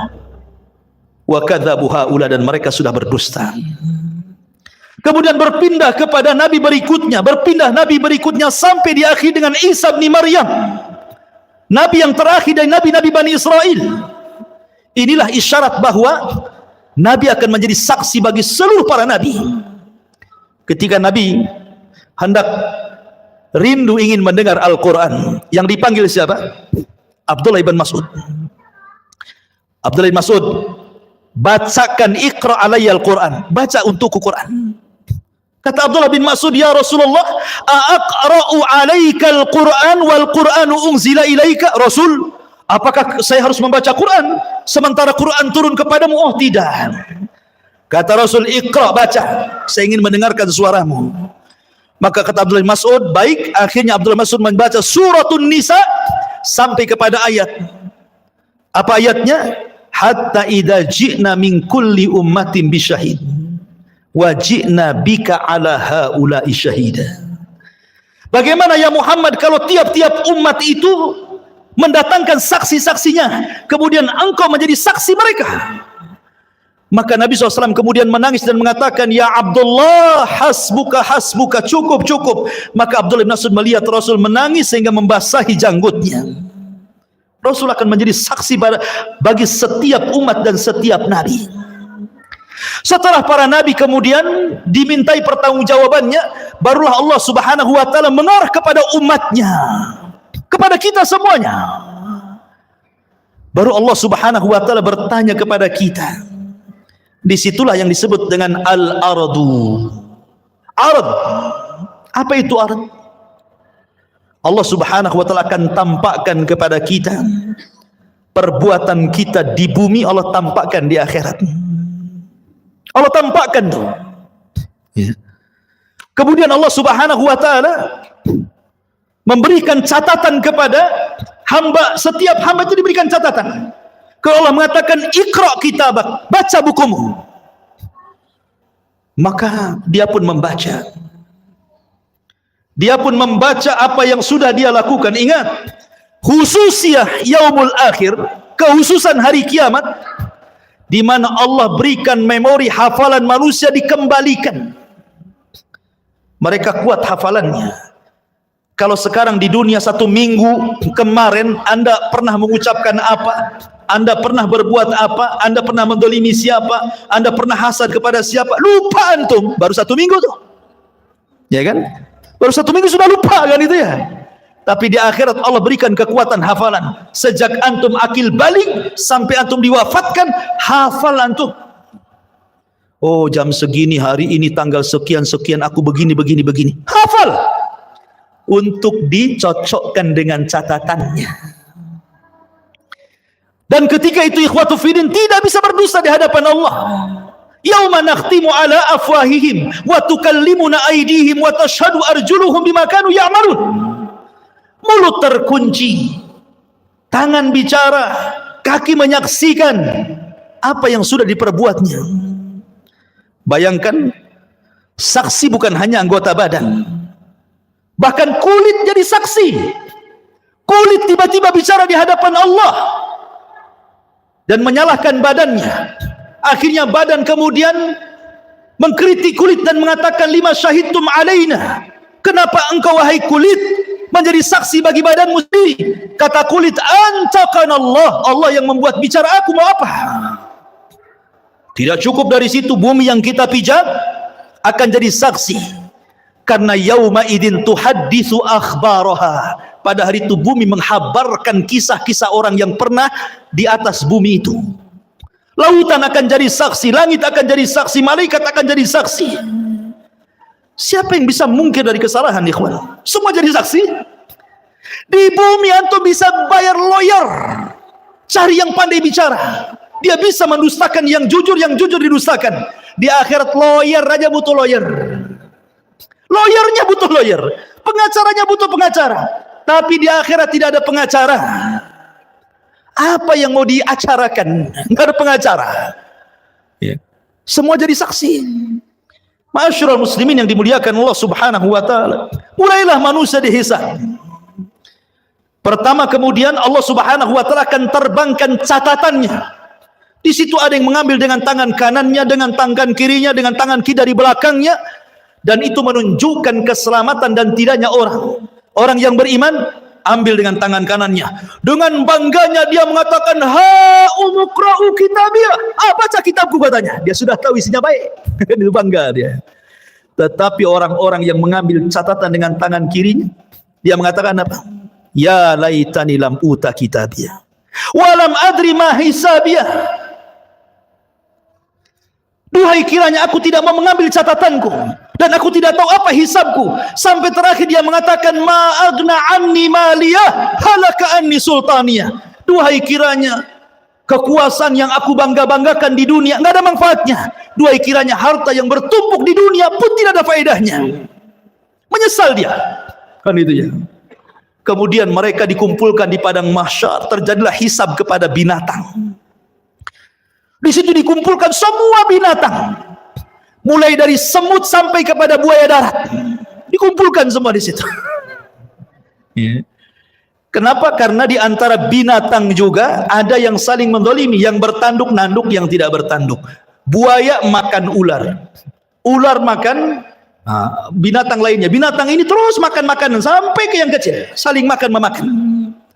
Wa kadzabu haula, dan mereka sudah berdusta. Kemudian berpindah kepada nabi berikutnya sampai di akhir dengan Isa bin Maryam, nabi yang terakhir dari nabi-nabi Bani Israel. Inilah isyarat bahwa nabi akan menjadi saksi bagi seluruh para nabi. Ketika nabi hendak rindu ingin mendengar Al-Quran, yang dipanggil siapa? Abdullah ibn Mas'ud. Abdullah ibn Mas'ud bacakan iqra alayya al-Quran, baca untukku Quran. Kata Abdullah bin Mas'ud, ya Rasulullah, aqra'u alaika al-Quran wal Quranu unzila ilaika? Rasul, apakah saya harus membaca Quran sementara Quran turun kepadamu? Oh tidak. Kata Rasul, iqra, baca, saya ingin mendengarkan suaramu. Maka kata Abdullah bin Mas'ud, baik. Akhirnya Abdullah bin Mas'ud membaca suratun Nisa sampai kepada ayat. Apa ayatnya? Hatta idza ji'na min kulli ummatin bisyahid wa ji'na bika ala haula'i syahida. Bagaimana ya Muhammad kalau tiap-tiap umat itu mendatangkan saksi-saksinya, kemudian engkau menjadi saksi mereka? Maka Nabi SAW kemudian menangis dan mengatakan, ya Abdullah, hasbuka, hasbuka, cukup, cukup. Maka Abdullah bin Mas'ud melihat Rasul menangis sehingga membasahi janggutnya. Rasul akan menjadi saksi bagi setiap umat dan setiap nabi. Setelah para nabi kemudian dimintai pertanggungjawabannya, barulah Allah Subhanahu wa taala mengarah kepada umatnya, kepada kita semuanya. Baru Allah Subhanahu wa taala bertanya kepada kita. Disitulah yang disebut dengan al-ardu. Ard. Apa itu ard? Allah Subhanahu wa taala akan tampakkan kepada kita perbuatan kita di bumi, Allah tampakkan di akhirat. Allah tampakkan tuh. Ya. Kemudian Allah Subhanahu wa taala memberikan catatan kepada hamba, setiap hamba itu diberikan catatan. Kalau Allah mengatakan iqra kitabak, baca bukumu, maka dia pun membaca. Dia pun membaca apa yang sudah dia lakukan. Ingat, khususiyah yaumul akhir, kehususan hari kiamat, di mana Allah berikan memori hafalan manusia dikembalikan. Mereka kuat hafalannya. Kalau sekarang di dunia 1 minggu kemarin Anda pernah mengucapkan apa, Anda pernah berbuat apa, Anda pernah mendolimi siapa, Anda pernah hasad kepada siapa, lupa antum. Baru 1 minggu tuh, ya kan? Baru 1 minggu sudah lupa kan itu ya. Tapi di akhirat Allah berikan kekuatan hafalan. Sejak antum akil balik sampai antum diwafatkan, hafal antum. Oh, jam segini, hari ini, tanggal sekian-sekian, aku begini, begini, begini. Hafal. Untuk dicocokkan dengan catatannya. Dan ketika itu ikhwatu fiddin tidak bisa berdusta di hadapan Allah. Yauma nakhtimu ala afwahihim wa tukallimuna aydihim wa tashhadu arjuluhum bima kanu ya'malun. Mulut terkunci, tangan bicara, kaki menyaksikan apa yang sudah diperbuatnya. Bayangkan, saksi bukan hanya anggota badan, bahkan kulit jadi saksi. Kulit tiba-tiba bicara di hadapan Allah dan menyalahkan badannya. Akhirnya badan kemudian mengkritik kulit dan mengatakan, lima syahidtum alaina, kenapa engkau wahai kulit menjadi saksi bagi badanmu sendiri? Kata kulit, antakan Allah, Allah yang membuat bicara, aku mau apa? Tidak cukup dari situ, bumi yang kita pijak akan jadi saksi. Karena yauma idin tuhadditsu akhbaraha, pada hari itu bumi menghabarkan kisah-kisah orang yang pernah di atas bumi itu. Lautan akan jadi saksi, langit akan jadi saksi, malaikat akan jadi saksi. Siapa yang bisa mungkir dari kesalahan, ikhwan? Semua jadi saksi. Di bumi antum bisa bayar lawyer, cari yang pandai bicara, dia bisa mendustakan yang jujur didustakan. Di akhirat lawyer aja butuh lawyer, lawyernya butuh lawyer, pengacaranya butuh pengacara. Tapi di akhirat tidak ada pengacara. Apa yang mau diacarakan? Nggak ada pengacara. Ya. Semua jadi saksi. Ma'asyiral muslimin yang dimuliakan Allah Subhanahu wa taala. Mulailah manusia dihisab. Pertama, kemudian Allah Subhanahu wa taala akan terbangkan catatannya. Di situ ada yang mengambil dengan tangan kanannya, dengan tangan kirinya, dengan tangan kiri dari belakangnya, dan itu menunjukkan keselamatan dan tidaknya orang. Orang yang beriman ambil dengan tangan kanannya. Dengan bangganya dia mengatakan, ha umukra'u kitabiyah. Baca kitabku katanya. Dia sudah tahu isinya baik. Itu bangga dia. Tetapi orang-orang yang mengambil catatan dengan tangan kirinya, dia mengatakan apa? Ya laitani lam uta kitabiyah. Walam adri ma hisabiyah. Duhai kiranya aku tidak mau mengambil catatanku dan aku tidak tahu apa hisabku. Sampai terakhir dia mengatakan, ma agna anni maliyah halaka anni sultaniyah. Duhai kiranya kekuasaan yang aku bangga-banggakan di dunia enggak ada manfaatnya. Duhai kiranya harta yang bertumpuk di dunia pun tidak ada faedahnya. Menyesal dia. Kan itu ya. Kemudian mereka dikumpulkan di padang mahsyar, terjadilah hisab kepada binatang. Di situ dikumpulkan semua binatang, mulai dari semut sampai kepada buaya darat, dikumpulkan semua di situ. Kenapa? Karena di antara binatang juga ada yang saling mendolimi, yang bertanduk nanduk, yang tidak bertanduk. Buaya makan ular, ular makan binatang lainnya. Binatang ini terus makan makanan sampai ke yang kecil, saling makan memakan.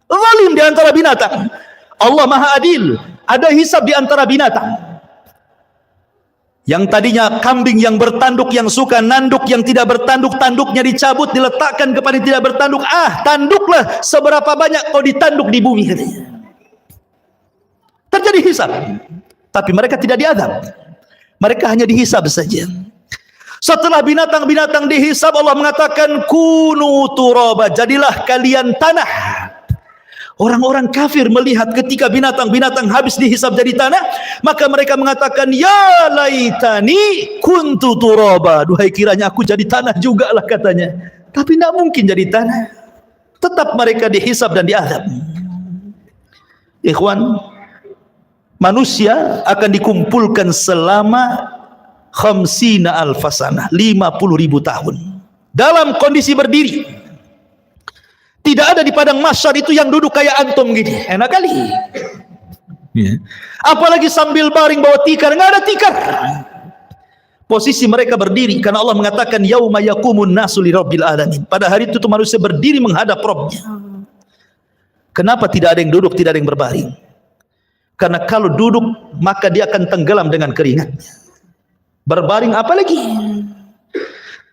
Zalim di antara binatang. Allah Maha Adil. Ada hisab di antara binatang. Yang tadinya kambing yang bertanduk, yang suka nanduk, yang tidak bertanduk, tanduknya dicabut, diletakkan kepada yang tidak bertanduk. Tanduklah seberapa banyak kau ditanduk di bumi. Terjadi hisab. Tapi mereka tidak diazab. Mereka hanya dihisab saja. Setelah binatang-binatang dihisab, Allah mengatakan kunu turaba, jadilah kalian tanah. Orang-orang kafir melihat ketika binatang-binatang habis dihisab jadi tanah, maka mereka mengatakan, ya laitani kuntu turaba. Duhai kiranya aku jadi tanah juga lah katanya. Tapi tidak mungkin jadi tanah. Tetap mereka dihisab dan diazab. Ikhwan, manusia akan dikumpulkan selama 50 alfasanah, 50.000 tahun dalam kondisi berdiri. Tidak ada di padang mahsyar itu yang duduk kayak antum gini, enak kali. Apalagi sambil baring bawa tikar, nggak ada tikar. Posisi mereka berdiri karena Allah mengatakan yauma yaqumun nasu lirabbil alamin. Pada hari itu manusia berdiri menghadap Rabbnya. Kenapa tidak ada yang duduk, tidak ada yang berbaring? Karena kalau duduk maka dia akan tenggelam dengan keringatnya. Berbaring apalagi?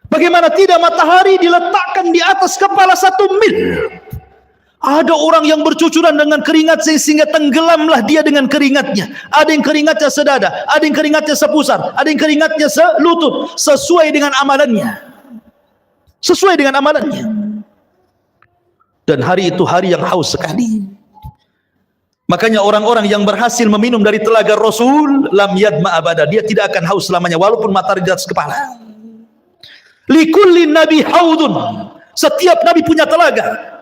Bagaimana tidak matahari diletakkan di atas kepala 1 mil? Ada orang yang bercucuran dengan keringat sehingga tenggelamlah dia dengan keringatnya. Ada yang keringatnya sedada, ada yang keringatnya sepusar, ada yang keringatnya selutut, sesuai dengan amalannya. Sesuai dengan amalannya. Dan hari itu hari yang haus sekali. Makanya orang-orang yang berhasil meminum dari telaga Rasul, lam yadma abada, dia tidak akan haus selamanya walaupun matahari di atas kepala. Likulli nabi haudun, setiap nabi punya telaga.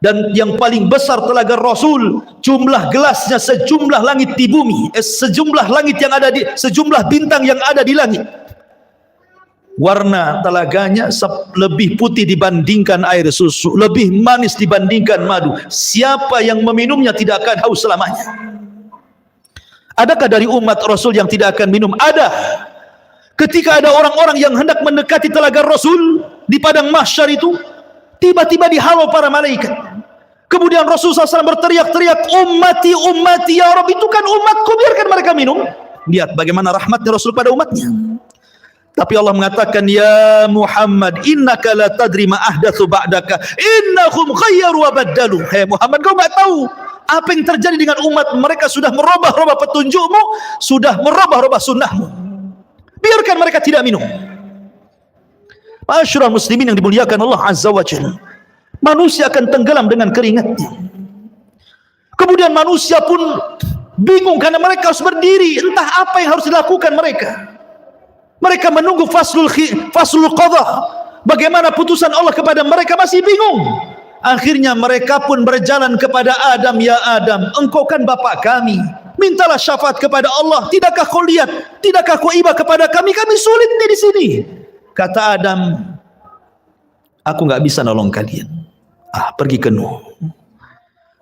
Dan yang paling besar telaga Rasul, jumlah gelasnya sejumlah langit di bumi, sejumlah langit yang ada di, sejumlah bintang yang ada di langit. Warna telaganya lebih putih dibandingkan air susu, lebih manis dibandingkan madu. Siapa yang meminumnya tidak akan haus selamanya. Adakah dari umat Rasul yang tidak akan minum? Ada. Ketika ada orang-orang yang hendak mendekati telaga Rasul di padang mahsyar itu, tiba-tiba dihalau para malaikat. Kemudian Rasulullah SAW berteriak-teriak, ummati, ummati, ya Rabb, itu kan umatku, biarkan mereka minum. Lihat bagaimana rahmatnya Rasul pada umatnya. Tapi Allah mengatakan, ya Muhammad, innaka la tadri ma ahdatsu ba'daka, innahum ghayyaru wa baddalu. Hai Muhammad, kau enggak tahu apa yang terjadi dengan umat mereka, sudah merubah-rubah petunjukmu, sudah merubah-rubah sunnahmu. Biarkan mereka tidak minum. Ma'asyiral muslimin yang dimuliakan Allah Azza wa Jalla, manusia akan tenggelam dengan keringatnya. Kemudian manusia pun bingung karena mereka harus berdiri, entah apa yang harus dilakukan mereka. Mereka menunggu faslul qadha, bagaimana putusan Allah kepada mereka, masih bingung. Akhirnya mereka pun berjalan kepada Adam, ya Adam, engkau kan bapak kami, mintalah syafaat kepada Allah. Tidakkah kau lihat, tidakkah kau iba kepada kami sulit di sini. Kata Adam, aku nggak bisa nolong kalian. Pergi ke Nuh.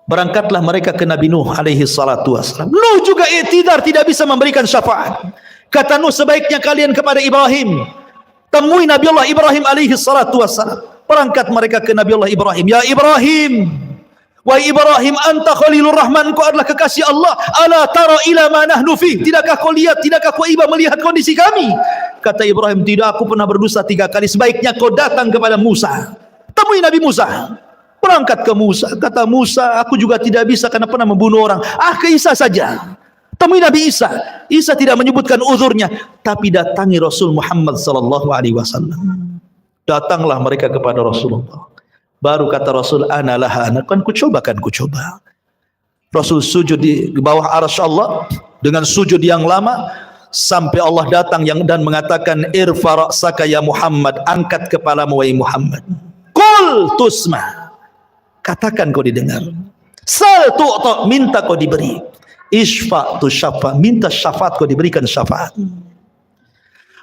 Berangkatlah mereka ke Nabi Nuh alaihi salatu wassalam. Nuh juga i'tidar, tidak bisa memberikan syafaat. Kata Nuh, sebaiknya kalian kepada Ibrahim, temui Nabi Allah Ibrahim alaihi salatu wassalam. Berangkat mereka ke Nabi Allah Ibrahim. Ya Ibrahim, wahai Ibrahim, anta Khalilur Rahman, kau adalah kekasih Allah. Ala tara ila ma nahnu fi, tidakkah kau lihat, tidakkah kau iba melihat kondisi kami? Kata Ibrahim, tidak, aku pernah berdosa 3 kali. Sebaiknya kau datang kepada Musa, temui Nabi Musa. Berangkat ke Musa. Kata Musa, aku juga tidak bisa karena pernah membunuh orang. Ke Isa saja. temui Nabi Isa. Isa tidak menyebutkan uzurnya, tapi datangi Rasul Muhammad sallallahu alaihi wasallam. Datanglah mereka kepada Rasulullah. Baru kata Rasul, ana laha, kan ku coba. Rasul sujud di bawah arsy Allah dengan sujud yang lama sampai Allah datang dan mengatakan, irfa ra'saka ya Muhammad, angkat kepalamu wahai Muhammad. Qul tusma, katakan kau didengar. Sal tu'ta, minta kau diberi. Isfa tu syafa, minta syafaat kau diberikan syafaat.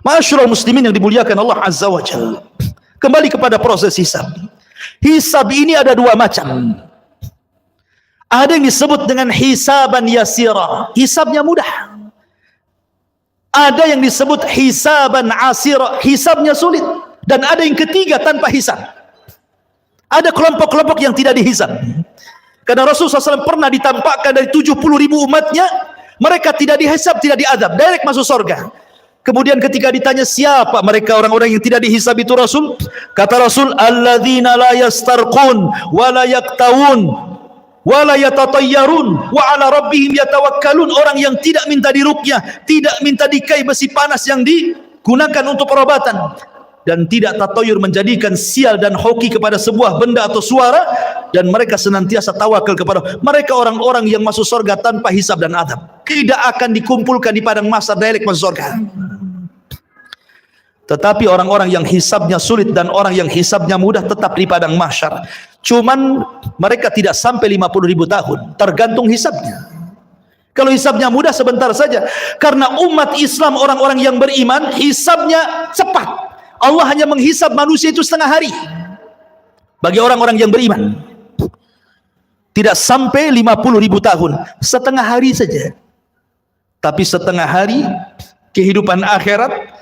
Ma'asyiral muslimin yang dimuliakan Allah Azza wa Jalla. Kembali kepada proses hisab. Hisab ini ada dua macam. Ada yang disebut dengan hisaban yasira, hisabnya mudah. Ada yang disebut hisaban asira, hisabnya sulit. Dan ada yang ketiga tanpa hisab. Ada kelompok-kelompok yang tidak dihisab. Karena Rasulullah SAW pernah ditampakkan dari 70.000 umatnya, mereka tidak dihisab, tidak diadab, direct masuk surga. Kemudian ketika ditanya siapa mereka orang-orang yang tidak dihisab itu Rasul, kata Rasul, alladzina la yastarqun wa la yaktawun wa la yatatayyarun wa ala rabbihim yatawakkalun. Orang yang tidak minta diruqyah, tidak minta dikai besi panas yang digunakan untuk perobatan, dan tidak tatayur menjadikan sial dan hoki kepada sebuah benda atau suara, dan mereka senantiasa tawakal kepada mereka. Orang-orang yang masuk surga tanpa hisab dan adab, tidak akan dikumpulkan di padang mahsyar, direct masuk surga. Tetapi orang-orang yang hisabnya sulit dan orang yang hisabnya mudah tetap di padang mahsyar. Cuman mereka tidak sampai 50.000 tahun, tergantung hisabnya. Kalau hisabnya mudah sebentar saja, karena umat Islam orang-orang yang beriman hisabnya cepat. Allah hanya menghisab manusia itu setengah hari. Bagi orang-orang yang beriman tidak sampai 50.000 tahun, setengah hari saja. Tapi setengah hari kehidupan akhirat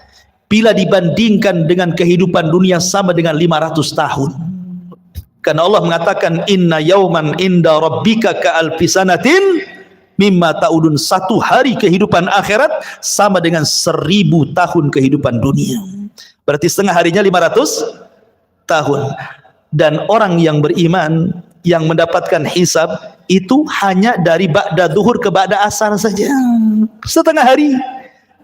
bila dibandingkan dengan kehidupan dunia sama dengan 500 tahun. Karena Allah mengatakan, inna yauman inda rabbika ka'alfi sanatin mimma ta'udun. Satu hari kehidupan akhirat sama dengan 1000 tahun kehidupan dunia. Berarti setengah harinya 500 tahun. Dan orang yang beriman yang mendapatkan hisab itu hanya dari ba'da zuhur ke ba'da asar saja, setengah hari.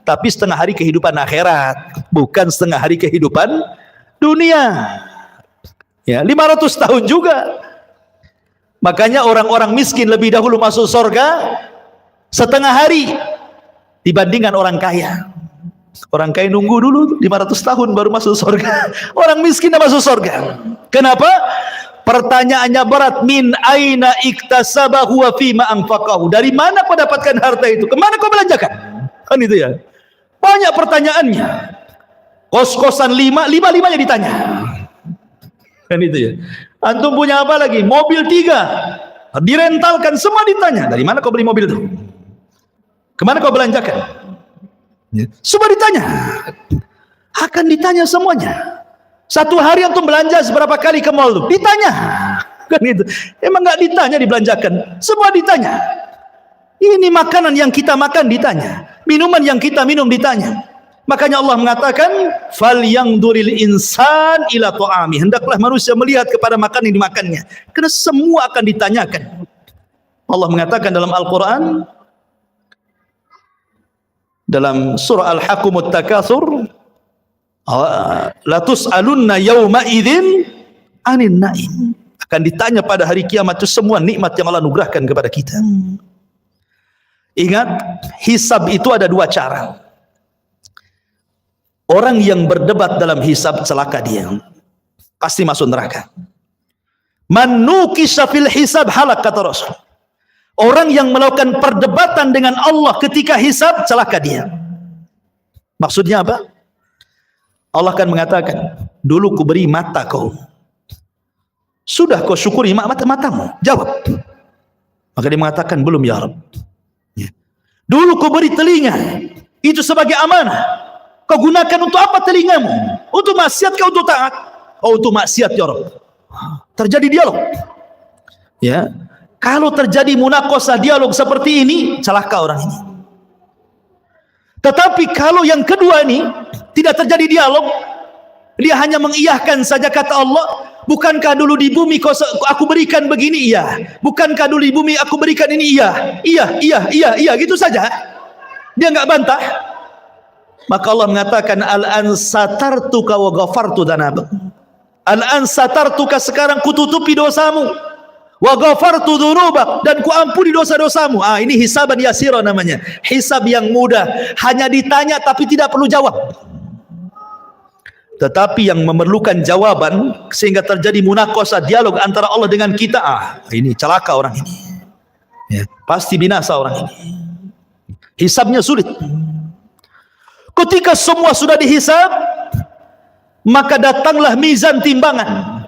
Tapi setengah hari kehidupan akhirat, bukan setengah hari kehidupan dunia. Ya, 500 tahun juga. Makanya orang-orang miskin lebih dahulu masuk surga setengah hari dibandingkan orang kaya. Orang kaya nunggu dulu 500 tahun baru masuk surga. Orang miskin dah masuk surga. Kenapa? Pertanyaannya berat. Min aina iktasabahu wa fima anfaqahu. Dari mana kau dapatkan harta itu? Kemana kau belanjakan? Kan itu ya. Banyak pertanyaannya. Kos-kosan 5-5-nya ditanya. Kan itu ya. Antum punya apa lagi? Mobil 3 direntalkan, semua ditanya. Dari mana kau beli mobil itu? Kemana kau belanjakan? Semua ditanya. Akan ditanya semuanya. Satu hari antum belanja seberapa kali ke mall itu? Ditanya. Kan itu. Emang nggak ditanya dibelanjakan? Semua ditanya. Ini makanan yang kita makan ditanya. Minuman yang kita minum ditanya. Makanya Allah mengatakan, falyangduril insan ila ta'ami. Hendaklah manusia melihat kepada makanan yang dimakannya. Karena semua akan ditanyakan. Allah mengatakan dalam Al-Quran, dalam surah Al-Hakumut Takatsur, la tus'alunna yawma idzin 'anil na'im. Akan ditanya pada hari kiamat itu semua nikmat yang Allah anugerahkan kepada kita. Ingat, hisab itu ada dua cara. Orang yang berdebat dalam hisab celaka dia, pasti masuk neraka. Man nukisha fil hisab halak, kata Rasul. Orang yang melakukan perdebatan dengan Allah ketika hisab celaka dia. Maksudnya apa? Allah akan mengatakan, dulu ku beri mata kau, sudah kau syukuri matamu? Jawab. Maka dia mengatakan, belum ya Rabb. Dulu kau beri telinga, itu sebagai amanah. Kau gunakan untuk apa telingamu? Untuk maksiat kau untuk taat? Oh, untuk maksiat ya Rabb. Terjadi dialog. Ya, kalau terjadi munakosah dialog seperti ini, celaka orang ini. Tetapi kalau yang kedua ini tidak terjadi dialog, dia hanya mengiyahkan saja kata Allah, Bukankah dulu di bumi aku berikan begini? Iya. Bukankah dulu di bumi aku berikan ini? Iya. Iya. Gitu saja. Dia enggak bantah. Maka Allah mengatakan al-an satartuka wa ghafartu dzanabak. Al-an satartuka, sekarang kututupi dosamu. Wa ghafartu dzunubak, dan kuampuni dosa-dosamu. Ini hisaban yasira namanya. Hisab yang mudah, hanya ditanya tapi tidak perlu jawab. Tetapi yang memerlukan jawaban sehingga terjadi munaqashah, dialog antara Allah dengan kita, ini celaka orang ini. Ya, pasti binasa orang ini. Hisabnya sulit. Ketika semua sudah dihisab, maka datanglah mizan timbangan.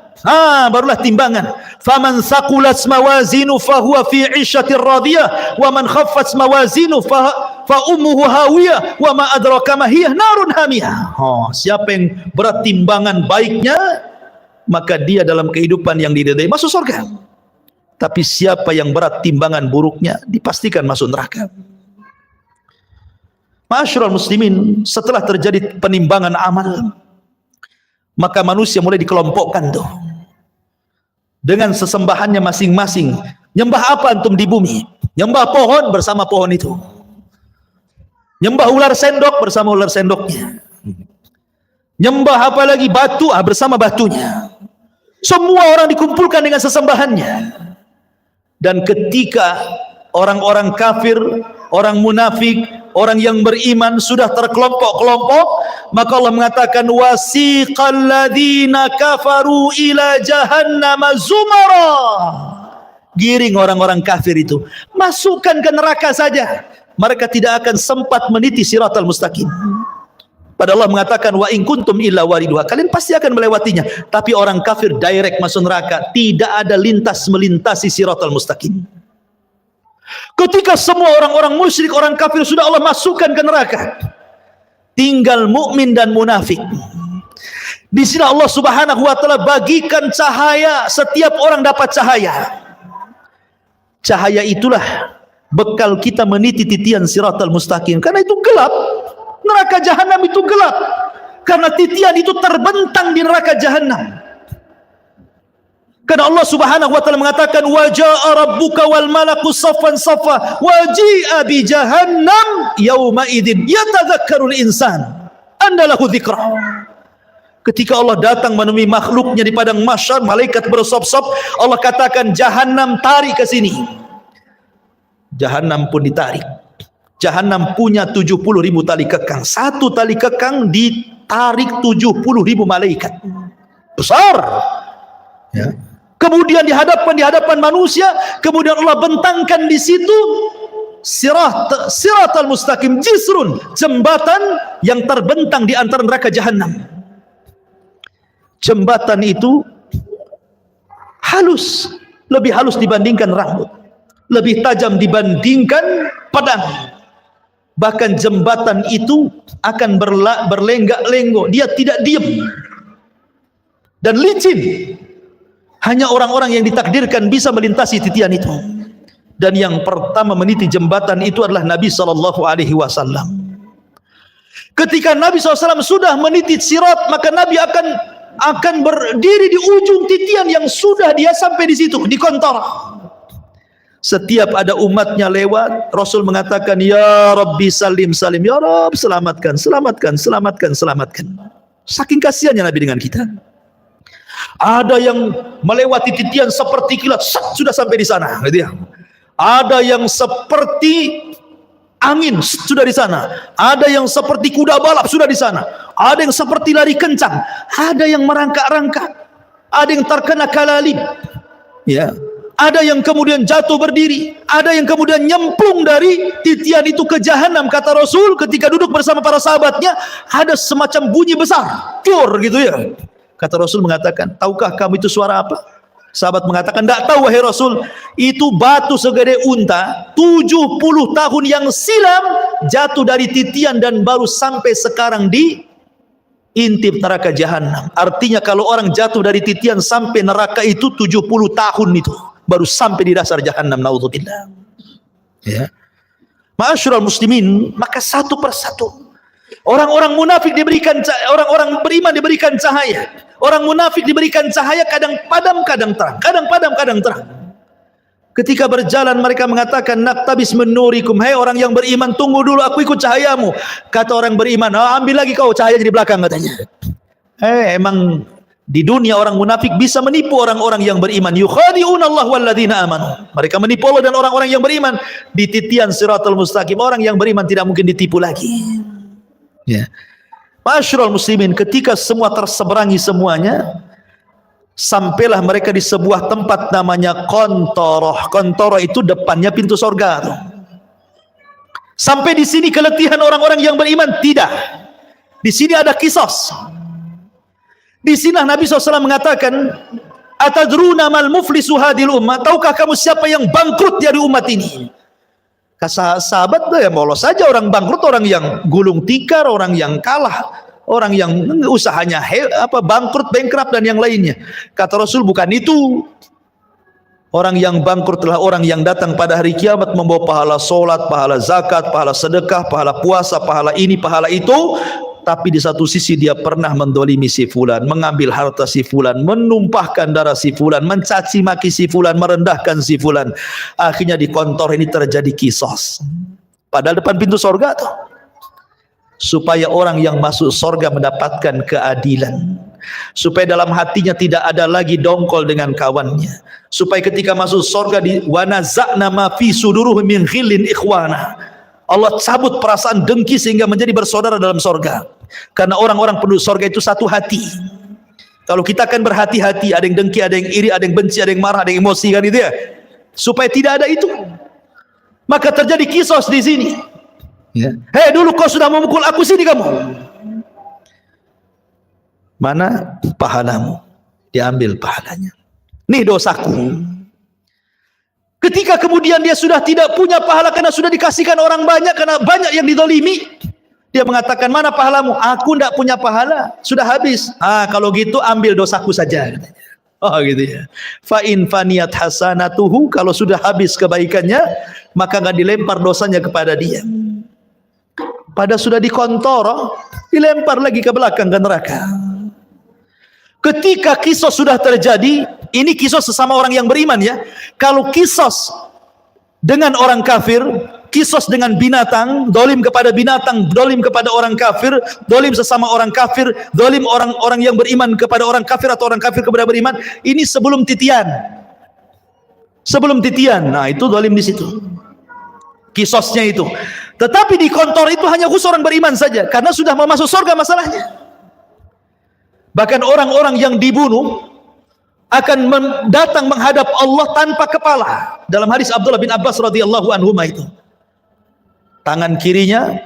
Barulah timbangan. Faman thaqulat mawazinu fahuwa fi 'ishatir radiyah wa man khaffat mawazinu fa ummuhu hawiyah wa ma adraka ma hiya narun hamiyah. Siapa yang berat timbangan baiknya, maka dia dalam kehidupan yang diridai masuk surga. Tapi siapa yang berat timbangan buruknya, dipastikan masuk neraka. Ma'asyiral muslimin, setelah terjadi penimbangan amal, maka manusia mulai dikelompokkan tuh dengan sesembahannya masing-masing. Nyembah apa antum di bumi? Nyembah pohon, bersama pohon itu. Nyembah ular sendok, bersama ular sendoknya. Nyembah apa lagi? Batu, bersama batunya. Semua orang dikumpulkan dengan sesembahannya. Dan ketika orang-orang kafir, orang munafik, orang yang beriman sudah terkelompok-kelompok, maka Allah mengatakan wasiqal ladzina kafaru ila jahannam zumara. Giring orang-orang kafir itu, masukkan ke neraka saja. Mereka tidak akan sempat meniti siratal mustaqim. Padahal Allah mengatakan wa in kuntum illa wariduha, kalian pasti akan melewatinya. Tapi orang kafir direct masuk neraka, tidak ada lintas melintasi siratal mustaqim. Ketika semua orang-orang musyrik, orang kafir sudah Allah masukkan ke neraka, tinggal mukmin dan munafik. Di sini Allah Subhanahu wa taala bagikan cahaya, setiap orang dapat cahaya. Cahaya itulah bekal kita meniti titian siratal mustaqim. Karena itu gelap. Neraka jahanam itu gelap. Karena titian itu terbentang di neraka jahanam. Karena Allah Subhanahu wa taala mengatakan wa jaa rabbuka wal malaku saffan saffa wa ji'a bi jahannam yauma idzin yatadzakkarul insan andalahu dzikra. Ketika Allah datang menemui makhluknya di padang mahsyar, malaikat bersop-sop, Allah katakan jahanam tarik ke sini. Jahanam pun ditarik. Jahanam punya 70.000 tali kekang. Satu tali kekang ditarik 70.000 malaikat. Besar. Ya. Kemudian di hadapan manusia, kemudian Allah bentangkan di situ siratal mustaqim, jisrun, jembatan yang terbentang di antara neraka jahanam. Jembatan itu halus, lebih halus dibandingkan rambut, lebih tajam dibandingkan pedang. Bahkan jembatan itu akan berlenggak-lenggok, dia tidak diam dan licin. Hanya orang-orang yang ditakdirkan bisa melintasi titian itu. Dan yang pertama meniti jembatan itu adalah Nabi SAW. Ketika Nabi SAW sudah meniti sirat, maka Nabi akan berdiri di ujung titian yang sudah dia sampai di situ, di kontara. Setiap ada umatnya lewat, Rasul mengatakan, ya Rabbi salim salim, ya Rabb selamatkan, selamatkan, selamatkan, selamatkan. Saking kasihannya Nabi dengan kita. Ada yang melewati titian seperti kilat, sudah sampai di sana, gitu ya. Ada yang seperti angin, sudah di sana. Ada yang seperti kuda balap, sudah di sana. Ada yang seperti lari kencang. Ada yang merangkak-rangkak. Ada yang terkena kalalib. Ya. Ada yang kemudian jatuh berdiri, ada yang kemudian nyemplung dari titian itu ke jahanam. Kata Rasul ketika duduk bersama para sahabatnya, ada semacam bunyi besar, cur gitu ya. Kata Rasul mengatakan, tahukah kamu itu suara apa? Sahabat mengatakan, tidak tahu wahai Rasul. Itu batu segede unta 70 tahun yang silam jatuh dari titian dan baru sampai sekarang di intip neraka jahanam. Artinya kalau orang jatuh dari titian sampai neraka itu 70 tahun itu baru sampai di dasar jahanam, naudzubillah. Ya. Ma'asyiral muslimin, maka satu persatu Orang-orang munafik diberikan, orang-orang beriman diberikan cahaya. Orang munafik diberikan cahaya kadang padam, kadang terang. Kadang padam, kadang terang. Ketika berjalan mereka mengatakan, naktabis min nurikum. Hai orang yang beriman, tunggu dulu, aku ikut cahayamu. Kata orang beriman, ambil lagi kau cahaya di belakang katanya. Emang di dunia orang munafik bisa menipu orang-orang yang beriman. Yukhadi'una Allah walladzina amanu. Mereka menipu Allah dan orang-orang yang beriman. Di titian siratal mustaqim, orang yang beriman tidak mungkin ditipu lagi. Ya. Masyarul muslimin, ketika semua terseberangi semuanya, sampailah mereka di sebuah tempat namanya Qantoroh. Qantoroh itu depannya pintu sorga. Sampai di sini keletihan orang-orang yang beriman? Tidak. Di sini ada kisos. Di sini Nabi SAW mengatakan, atadruna mal muflisu hadil ummah, tahukah kamu siapa yang bangkrut dari umat ini? Kata sahabat, ya molos saja orang bangkrut, orang yang gulung tikar, orang yang kalah, orang yang usahanya bangkrut, bankrupt dan yang lainnya. Kata Rasul, bukan itu. Orang yang bangkrut adalah orang yang datang pada hari kiamat membawa pahala solat, pahala zakat, pahala sedekah, pahala puasa, pahala ini, pahala itu. Tapi di satu sisi dia pernah mendolimi si fulan, mengambil harta si fulan, menumpahkan darah si fulan, mencaci maki si fulan, merendahkan si fulan. Akhirnya di kantor ini terjadi kisos. Padahal depan pintu sorga tuh. Supaya orang yang masuk sorga mendapatkan keadilan. Supaya dalam hatinya tidak ada lagi dongkol dengan kawannya. Supaya ketika masuk sorga di wanaza'na ma fi suduruhum min ghillin ikhwana. Allah cabut perasaan dengki sehingga menjadi bersaudara dalam sorga. Karena orang-orang penduduk sorga itu satu hati. Kalau kita akan berhati-hati, ada yang dengki, ada yang iri, ada yang benci, ada yang marah, ada yang emosi, kan itu ya. Supaya tidak ada itu, maka terjadi kisos di sini. Ya. Hei, dulu kau sudah memukul aku, sini kamu. Mana pahalamu? Diambil pahalanya. Nih dosaku. Ketika kemudian dia sudah tidak punya pahala karena sudah dikasihkan orang banyak, karena banyak yang didolimi, dia mengatakan, mana pahalamu? Aku tidak punya pahala, sudah habis. Kalau gitu ambil dosaku saja. Oh gitu ya. Fa in faniyat hasanatuhu, kalau sudah habis kebaikannya, maka nggak dilempar dosanya kepada dia. Pada sudah dikontoro, dilempar lagi ke belakang ke neraka. Ketika kisos sudah terjadi, ini kisos sesama orang yang beriman ya. Kalau kisos dengan orang kafir, kisos dengan binatang, dolim kepada binatang, dolim kepada orang kafir, dolim sesama orang kafir, dolim orang-orang yang beriman kepada orang kafir atau orang kafir kepada beriman, ini sebelum titian. Sebelum titian, nah itu dolim di situ. Kisosnya itu. Tetapi di kantor itu hanya khusus orang beriman saja, karena sudah mau masuk surga masalahnya. Bahkan orang-orang yang dibunuh akan datang menghadap Allah tanpa kepala. Dalam hadis Abdullah bin Abbas radhiyallahu anhu itu, tangan kirinya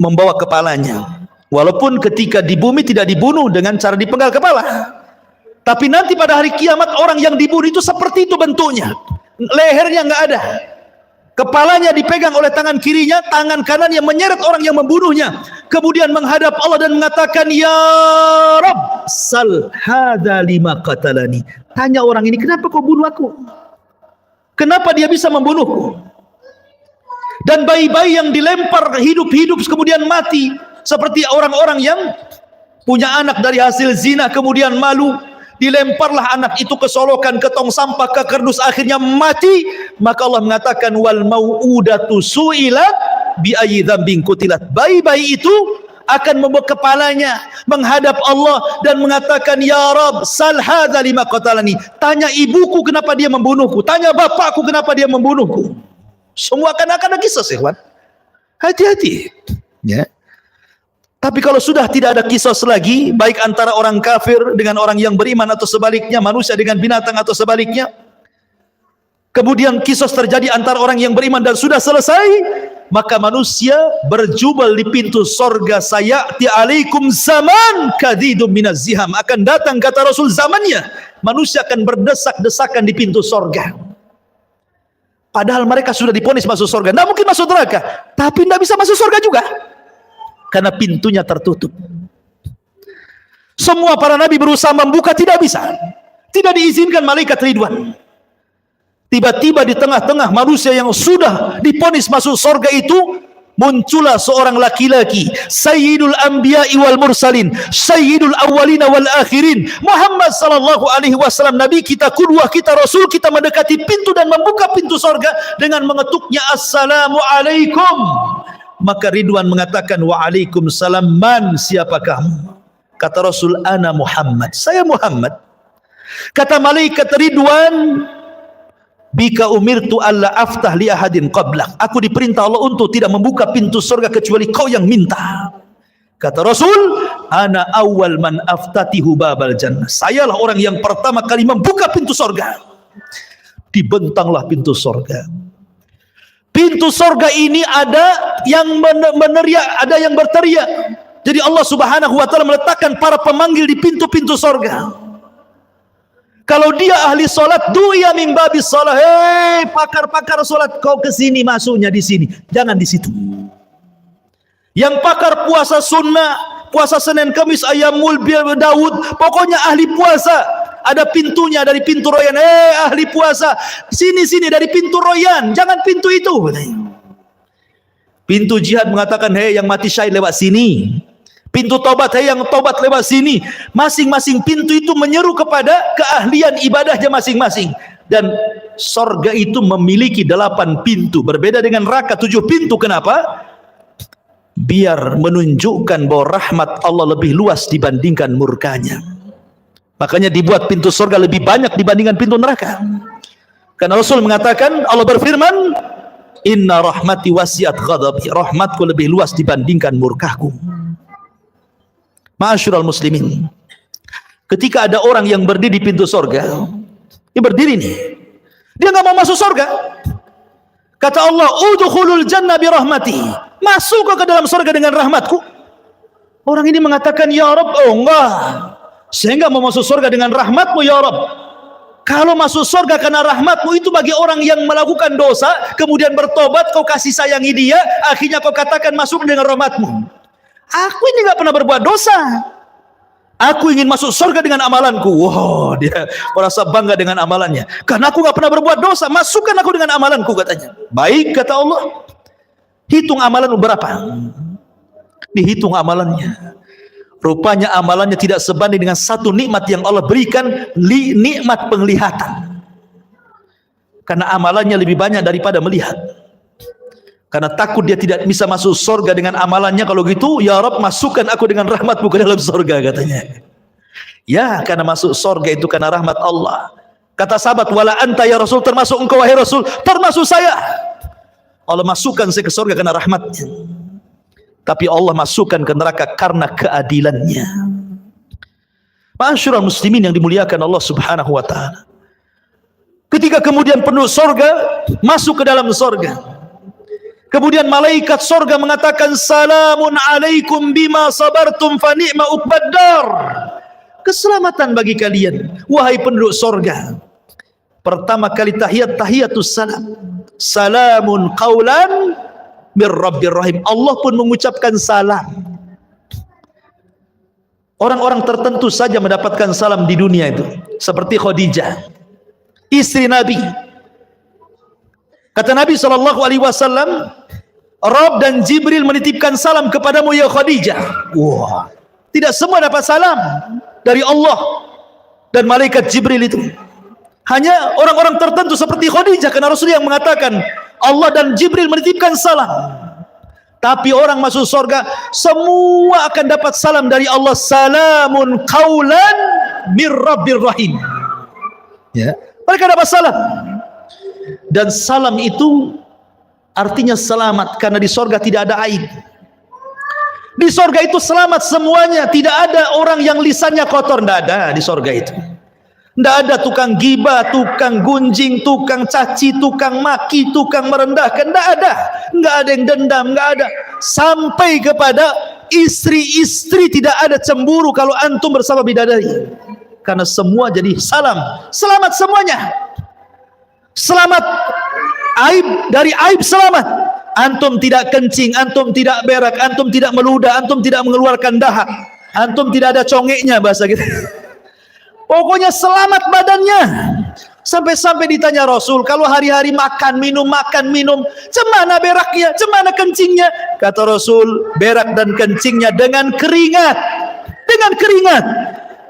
membawa kepalanya. Walaupun ketika di bumi tidak dibunuh dengan cara dipenggal kepala, tapi nanti pada hari kiamat orang yang dibunuh itu seperti itu bentuknya. Lehernya nggak ada, kepalanya dipegang oleh tangan kirinya, tangan kanannya menyeret orang yang membunuhnya, kemudian menghadap Allah dan mengatakan, ya Rabb, sal hadza lima qatalani. Tanya orang ini, kenapa kau bunuh aku? Kenapa dia bisa membunuhku? Dan bayi-bayi yang dilempar hidup-hidup kemudian mati, seperti orang-orang yang punya anak dari hasil zina kemudian malu, dilemparlah anak itu ke solokan, ke tong sampah, ke kardus, akhirnya mati. Maka Allah mengatakan, wal mau'udatu su'ilat bi ayyi dzambin qutilat. Bayi-bayi itu akan membawa kepalanya menghadap Allah dan mengatakan, ya Rabb, sal hadza lima qatalani. Tanya ibuku kenapa dia membunuhku, tanya bapakku kenapa dia membunuhku. Semua akan ada kisah, ikhwan. Hati-hati ya. Tapi kalau sudah tidak ada kisos lagi, baik antara orang kafir dengan orang yang beriman atau sebaliknya, manusia dengan binatang atau sebaliknya, kemudian kisos terjadi antara orang yang beriman dan sudah selesai, maka manusia berjubel di pintu sorga. Sayati alaikum zaman kadidum minaz ziham. Akan datang, kata Rasul, zamannya manusia akan berdesak-desakan di pintu sorga. Padahal mereka sudah diponis masuk sorga, tidak mungkin masuk neraka, tapi tidak bisa masuk sorga juga, karena pintunya tertutup. Semua para nabi berusaha membuka, tidak bisa. Tidak diizinkan malaikat Ridwan. Tiba-tiba di tengah-tengah manusia yang sudah diponis masuk surga itu, muncullah seorang laki-laki, sayyidul anbiya'i wal mursalin, sayyidul awwalina wal akhirin, Muhammad sallallahu alaihi wasallam, nabi kita, qudwah kita, rasul kita, mendekati pintu dan membuka pintu sorga dengan mengetuknya, assalamu alaikum. Maka Ridwan mengatakan, waalaikumsalam, man, siapa kamu? Kata Rasul, ana Muhammad, saya Muhammad. Kata malaikat Ridwan, bika umirtu alla aftah li ahadin qablak, aku diperintah Allah untuk tidak membuka pintu surga kecuali kau yang minta. Kata Rasul, ana awal man aftatihu babal jannah, sayalah orang yang pertama kali membuka pintu surga. Dibentanglah pintu surga. Pintu surga ini ada yang meneriak, ada yang berteriak. Jadi Allah Subhanahu wa taala meletakkan para pemanggil di pintu-pintu surga. Kalau dia ahli solat, duya min babis solat. Hei, pakar-pakar solat, kau ke sini, masuknya di sini, jangan di situ. Yang pakar puasa sunnah, puasa Senin Kamis, Ayyamul Daud, pokoknya ahli puasa, ada pintunya dari pintu royan. Hei, ahli puasa, sini dari pintu royan, jangan pintu itu. Pintu jihad mengatakan, hei, yang mati syahid lewat sini. Pintu taubat, yang taubat lewat sini. Masing-masing pintu itu menyeru kepada keahlian ibadahnya masing-masing. Dan sorga itu memiliki 8 pintu. Berbeda dengan neraka 7 pintu. Kenapa? Biar menunjukkan bahwa rahmat Allah lebih luas dibandingkan murkanya. Makanya dibuat pintu sorga lebih banyak dibandingkan pintu neraka. Karena Rasul mengatakan, Allah berfirman, inna rahmati wasiat ghadabi, rahmatku lebih luas dibandingkan murkahku. Ma'asyiral muslimin, ketika ada orang yang berdiri di pintu sorga, dia berdiri nih, dia nggak mau masuk sorga. Kata Allah, udkhulul jannah bi rahmati, masuk ke dalam sorga dengan rahmatku. Orang ini mengatakan, ya Rabb, oh enggak, saya nggak mau masuk sorga dengan rahmatmu ya Rabb. Kalau masuk sorga karena rahmatmu itu bagi orang yang melakukan dosa, kemudian bertobat, kau kasih sayangi dia, akhirnya kau katakan masuk dengan rahmatmu. Aku ini nggak pernah berbuat dosa. Aku ingin masuk surga dengan amalanku. Wow, dia merasa bangga dengan amalannya. Karena aku nggak pernah berbuat dosa, masukkan aku dengan amalanku, katanya. Baik, kata Allah. Hitung amalan berapa? Dihitung amalannya. Rupanya amalannya tidak sebanding dengan satu nikmat yang Allah berikan, nikmat penglihatan. Karena amalannya lebih banyak daripada melihat. Karena takut dia tidak bisa masuk surga dengan amalannya. Kalau gitu, ya Rabb, masukkan aku dengan rahmatmu ke dalam surga, katanya. Ya, karena masuk surga itu karena rahmat Allah. Kata sahabat, wala anta ya Rasul, termasuk engkau wahai Rasul, termasuk saya. Allah masukkan saya ke surga karena rahmatnya. Tapi Allah masukkan ke neraka karena keadilannya. Ma'asyiral muslimin yang dimuliakan Allah Subhanahu wa ta'ala. Ketika kemudian penduduk surga masuk ke dalam surga, kemudian malaikat sorga mengatakan, salamun alaikum bima sabartum fa ni'ma uqbaddar. Keselamatan bagi kalian, wahai penduduk sorga. Pertama kali tahiyatus salam. Salamun qaulan mir rabbir rahim. Allah pun mengucapkan salam. Orang-orang tertentu saja mendapatkan salam di dunia itu. Seperti Khadijah, istri Nabi. Kata Nabi SAW, Rabb dan Jibril menitipkan salam kepadamu ya Khadijah. Wah, tidak semua dapat salam dari Allah dan malaikat Jibril itu. Hanya orang-orang tertentu seperti Khadijah, karena Rasul yang mengatakan Allah dan Jibril menitipkan salam. Tapi orang masuk surga semua akan dapat salam dari Allah. Salamun qaulan mir rabbir rahim. Ya, mereka dapat salam. Dan salam itu artinya selamat, karena di sorga tidak ada aib. Di sorga itu selamat semuanya, tidak ada orang yang lisannya kotor, tidak ada di sorga itu. Tidak ada tukang gibah, tukang gunjing, tukang caci, tukang maki, tukang merendahkan, tidak ada. Tidak ada yang dendam, tidak ada. Sampai kepada istri-istri tidak ada cemburu kalau antum bersama bidadari, karena semua jadi salam, selamat semuanya. Selamat aib, dari aib selamat. Antum tidak kencing, antum tidak berak, antum tidak meludah, antum tidak mengeluarkan dahak, antum tidak ada congeknya, bahasa gitu. Pokoknya selamat badannya. Sampai-sampai ditanya Rasul, kalau hari-hari makan minum, cemana beraknya, cemana kencingnya? Kata Rasul, berak dan kencingnya dengan keringat. Dengan keringat.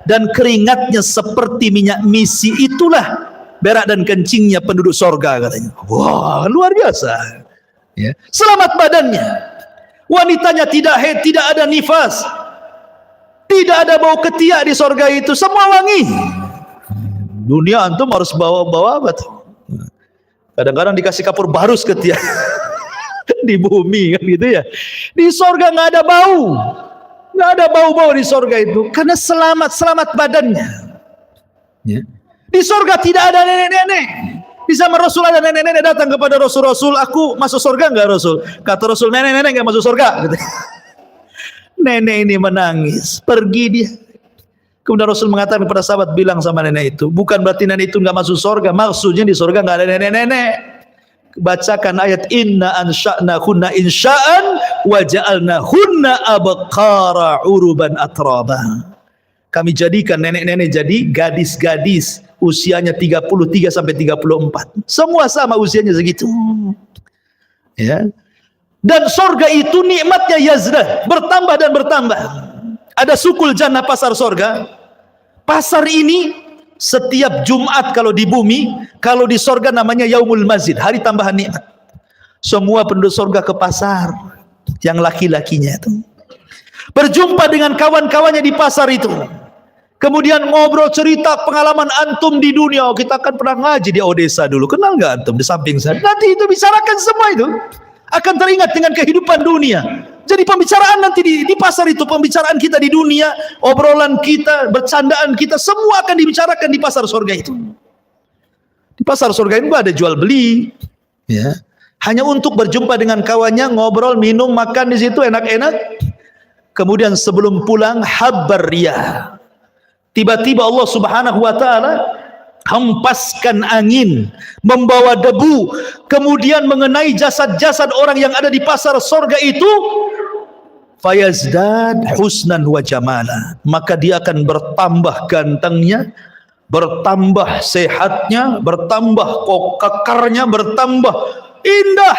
Dan keringatnya seperti minyak misi, itulah berak dan kencingnya penduduk sorga, katanya. Wah, luar biasa. Ya. Selamat badannya. Wanitanya tidak haid, tidak ada nifas. Tidak ada bau ketiak di sorga itu, semua wangi. Dunia antum harus bawa-bawa apa tuh? Kadang-kadang dikasih kapur barus ketiak di bumi kan gitu ya. Di sorga nggak ada bau, nggak ada bau-bau di sorga itu, karena selamat badannya. Ya. Di sorga tidak ada nenek-nenek. Di zaman Rasul ada nenek-nenek datang kepada Rasul, aku masuk sorga nggak Rasul? Kata Rasul, nenek-nenek nggak masuk sorga. Gitu. Nenek ini menangis, pergi dia. Kemudian Rasul mengatakan kepada sahabat, bilang sama nenek itu, bukan berarti nenek itu nggak masuk sorga, maksudnya di sorga nggak ada nenek-nenek. Bacakan ayat inna ansha'nahunna insha'an wa ja'alnahunna abqara uruban atraba. Kami jadikan nenek-nenek jadi gadis-gadis usianya 33 sampai 34. Semua sama usianya segitu. Ya. Dan sorga itu nikmatnya yazdah, bertambah dan bertambah. Ada sukul jannah, pasar sorga. Pasar ini setiap Jumat kalau di bumi, kalau di sorga namanya Yaumul Mazid, hari tambahan nikmat. Semua penduduk sorga ke pasar, yang laki-lakinya itu berjumpa dengan kawan-kawannya di pasar itu. Kemudian ngobrol cerita pengalaman antum di dunia. Oh, kita kan pernah ngaji di Odessa dulu, kenal nggak antum di samping saya? Nanti itu bicarakan semua itu. Akan teringat dengan kehidupan dunia. Jadi pembicaraan nanti di pasar itu, pembicaraan kita di dunia, obrolan kita, bercandaan kita, semua akan dibicarakan di pasar surga itu. Di pasar surga itu ada jual beli, ya. Hanya untuk berjumpa dengan kawannya, ngobrol, minum, makan di situ enak-enak. Kemudian sebelum pulang, habar riyah. Tiba-tiba Allah Subhanahu wa taala hempaskan angin, membawa debu, kemudian mengenai jasad-jasad orang yang ada di pasar sorga itu, fayazdad husnan wa jamala, maka dia akan bertambah gantengnya, bertambah sehatnya, bertambah kekarnya, bertambah indah.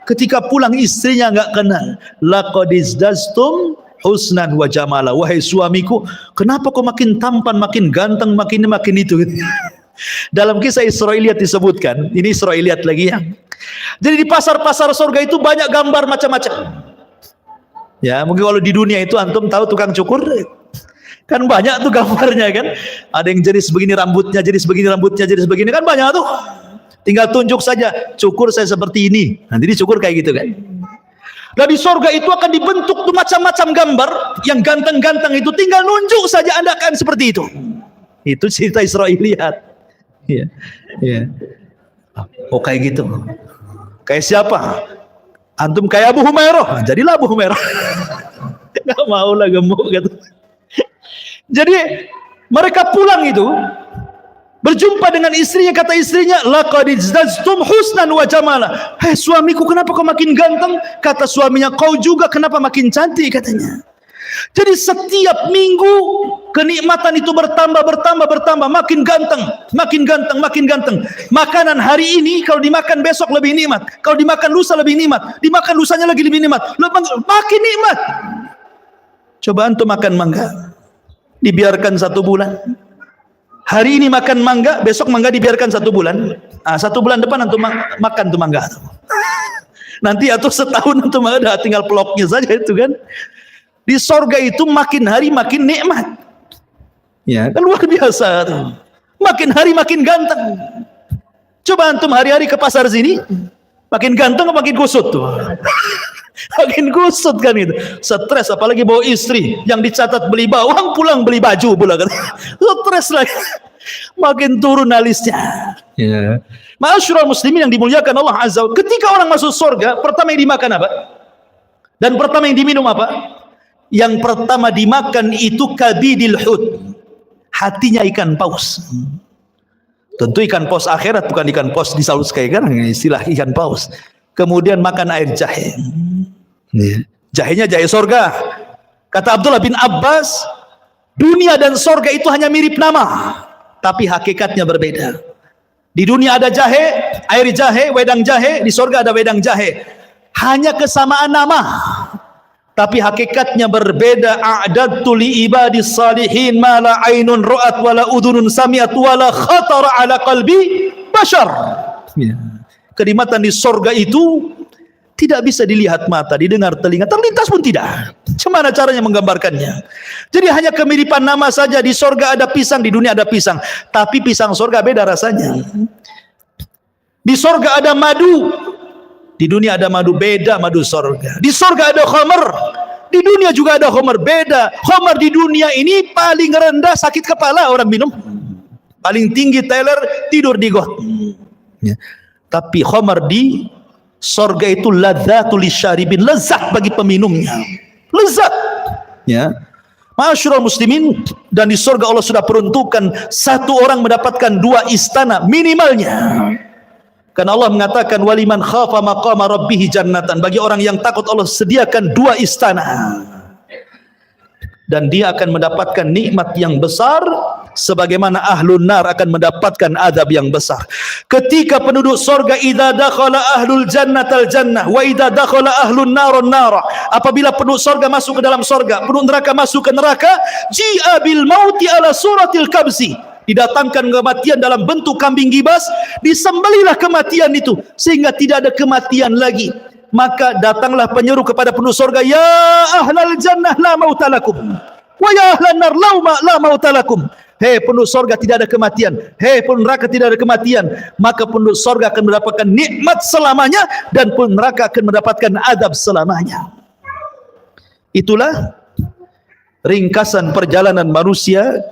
Ketika pulang istrinya nggak kenal, laqad izdaztum husnan wa jamala, wahai suamiku, kenapa kau makin tampan, makin ganteng, makin itu. Dalam kisah Israiliyat disebutkan, ini Israiliyat lagi ya. Jadi di pasar-pasar surga itu banyak gambar macam-macam. Ya, mungkin kalau di dunia itu antum tahu tukang cukur, kan banyak tuh gambarnya kan. Ada yang jadi sebegini rambutnya, jadi sebegini rambutnya, jadi sebegini, kan banyak tuh. Tinggal tunjuk saja, cukur saya seperti ini. Nanti dicukur kayak gitu kan. Dan di surga itu akan dibentuk tuh macam-macam gambar yang ganteng-ganteng itu, tinggal nunjuk saja Anda akan seperti itu. Itu cerita Israiliyat. Ya, ya. Oh kayak gitu. Kayak siapa? Antum kayak Abu Humairah, jadilah Abu Humairah. Gak mau lah gemuk gitu. Jadi mereka pulang itu berjumpa dengan istrinya, kata istrinya, laqad izdaztum husnan wa jamala. Hei suamiku, kenapa kau makin ganteng? Kata suaminya, kau juga kenapa makin cantik, katanya. Jadi setiap minggu kenikmatan itu bertambah, makin ganteng, makin ganteng, makin ganteng. Makanan hari ini kalau dimakan besok lebih nikmat, kalau dimakan lusa lebih nikmat, dimakan lusanya lagi lebih nikmat, makin nikmat. Coba antum makan mangga, dibiarkan 1 bulan. Hari ini makan mangga, besok mangga dibiarkan 1 bulan. 1 bulan depan antum makan tuh mangga. Nanti atau setahun antum ada tinggal peloknya saja itu kan. Di sorga itu makin hari makin nikmat. Ya, kan luar biasa tuh. Makin hari makin ganteng. Coba antum hari-hari ke pasar sini, makin ganteng atau makin kusut tuh? Makin kusut kan itu. Stres, apalagi bawa istri yang dicatat beli bawang, pulang beli baju pula kan. Stres lagi. Makin turun alisnya. Ya. Ma'asyiral muslimin yang dimuliakan Allah Azza wa Jalla, ketika orang masuk surga, pertama yang dimakan apa? Dan pertama yang diminum apa? Yang pertama dimakan itu kabidil hut, hatinya ikan paus. Tentu ikan paus akhirat, bukan ikan paus di Salut kayak sekarang, istilah ikan paus. Kemudian makan air jahe. Jahenya jahe sorga. Kata Abdullah bin Abbas, dunia dan sorga itu hanya mirip nama, tapi hakikatnya berbeda. Di dunia ada jahe, air jahe, wedang jahe, di surga ada wedang jahe. Hanya kesamaan nama, tapi hakikatnya berbeda. A'dadtu li ibadis salihin ma la ainun ra'at wala udhunun sami'at wala khatara ala qalbi bashar. Kenikmatan di surga itu tidak bisa dilihat mata, didengar telinga, terlintas pun tidak. Bagaimana caranya menggambarkannya? Jadi hanya kemiripan nama saja. Di surga ada pisang, di dunia ada pisang, tapi pisang surga beda rasanya. Di surga ada madu, di dunia ada madu, beda madu surga. Di surga ada khamar, di dunia juga ada khamar, beda. Khamar di dunia ini paling rendah sakit kepala orang minum, paling tinggi teler tidur di got. Tapi khamar di surga itu ladzatul lisyaribin, lezat bagi peminumnya, lezat. Ya, Ma'asyiral muslimin, dan di surga Allah sudah peruntukkan satu orang mendapatkan 2 istana minimalnya. Karena Allah mengatakan waliman khafa maqama rabbih jannatan, bagi orang yang takut Allah sediakan 2 istana. Dan dia akan mendapatkan nikmat yang besar sebagaimana ahlun nar akan mendapatkan azab yang besar. Ketika penduduk surga idza dakhala ahlul jannatal jannah wa idza dakhala ahlun narun nara, apabila penduduk surga masuk ke dalam surga, penduduk neraka masuk ke neraka, ji'a bil mauti ala suratil kabsi, didatangkan kematian dalam bentuk kambing gibas, disembelihlah kematian itu sehingga tidak ada kematian lagi. Maka datanglah penyeru kepada penduduk surga, ya ahlal jannah la mautalakum wa ya ahlan nar la mautalakum. Hei penduduk surga, tidak ada kematian. Hei penduduk neraka, tidak ada kematian. Maka penduduk surga akan mendapatkan nikmat selamanya, dan penduduk neraka akan mendapatkan azab selamanya. Itulah ringkasan perjalanan manusia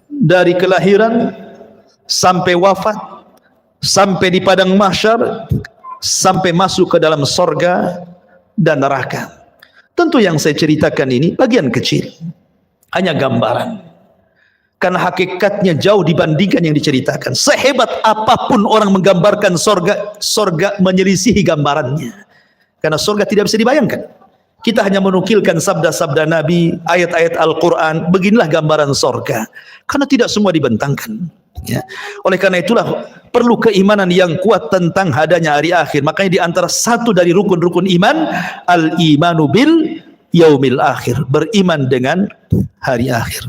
dari kelahiran sampai wafat, sampai di padang mahsyar, sampai masuk ke dalam surga dan neraka. Tentu yang saya ceritakan ini bagian kecil, hanya gambaran. Karena hakikatnya jauh dibandingkan yang diceritakan. Sehebat apapun orang menggambarkan surga, surga menyelisihi gambarannya. Karena surga tidak bisa dibayangkan. Kita hanya menukilkan sabda-sabda Nabi, ayat-ayat Al-Quran. Beginilah gambaran surga. Karena tidak semua dibentangkan. Ya. Oleh karena itulah perlu keimanan yang kuat tentang adanya hari akhir. Makanya di antara satu dari rukun-rukun iman, al-imanu bil yaumil akhir, beriman dengan hari akhir.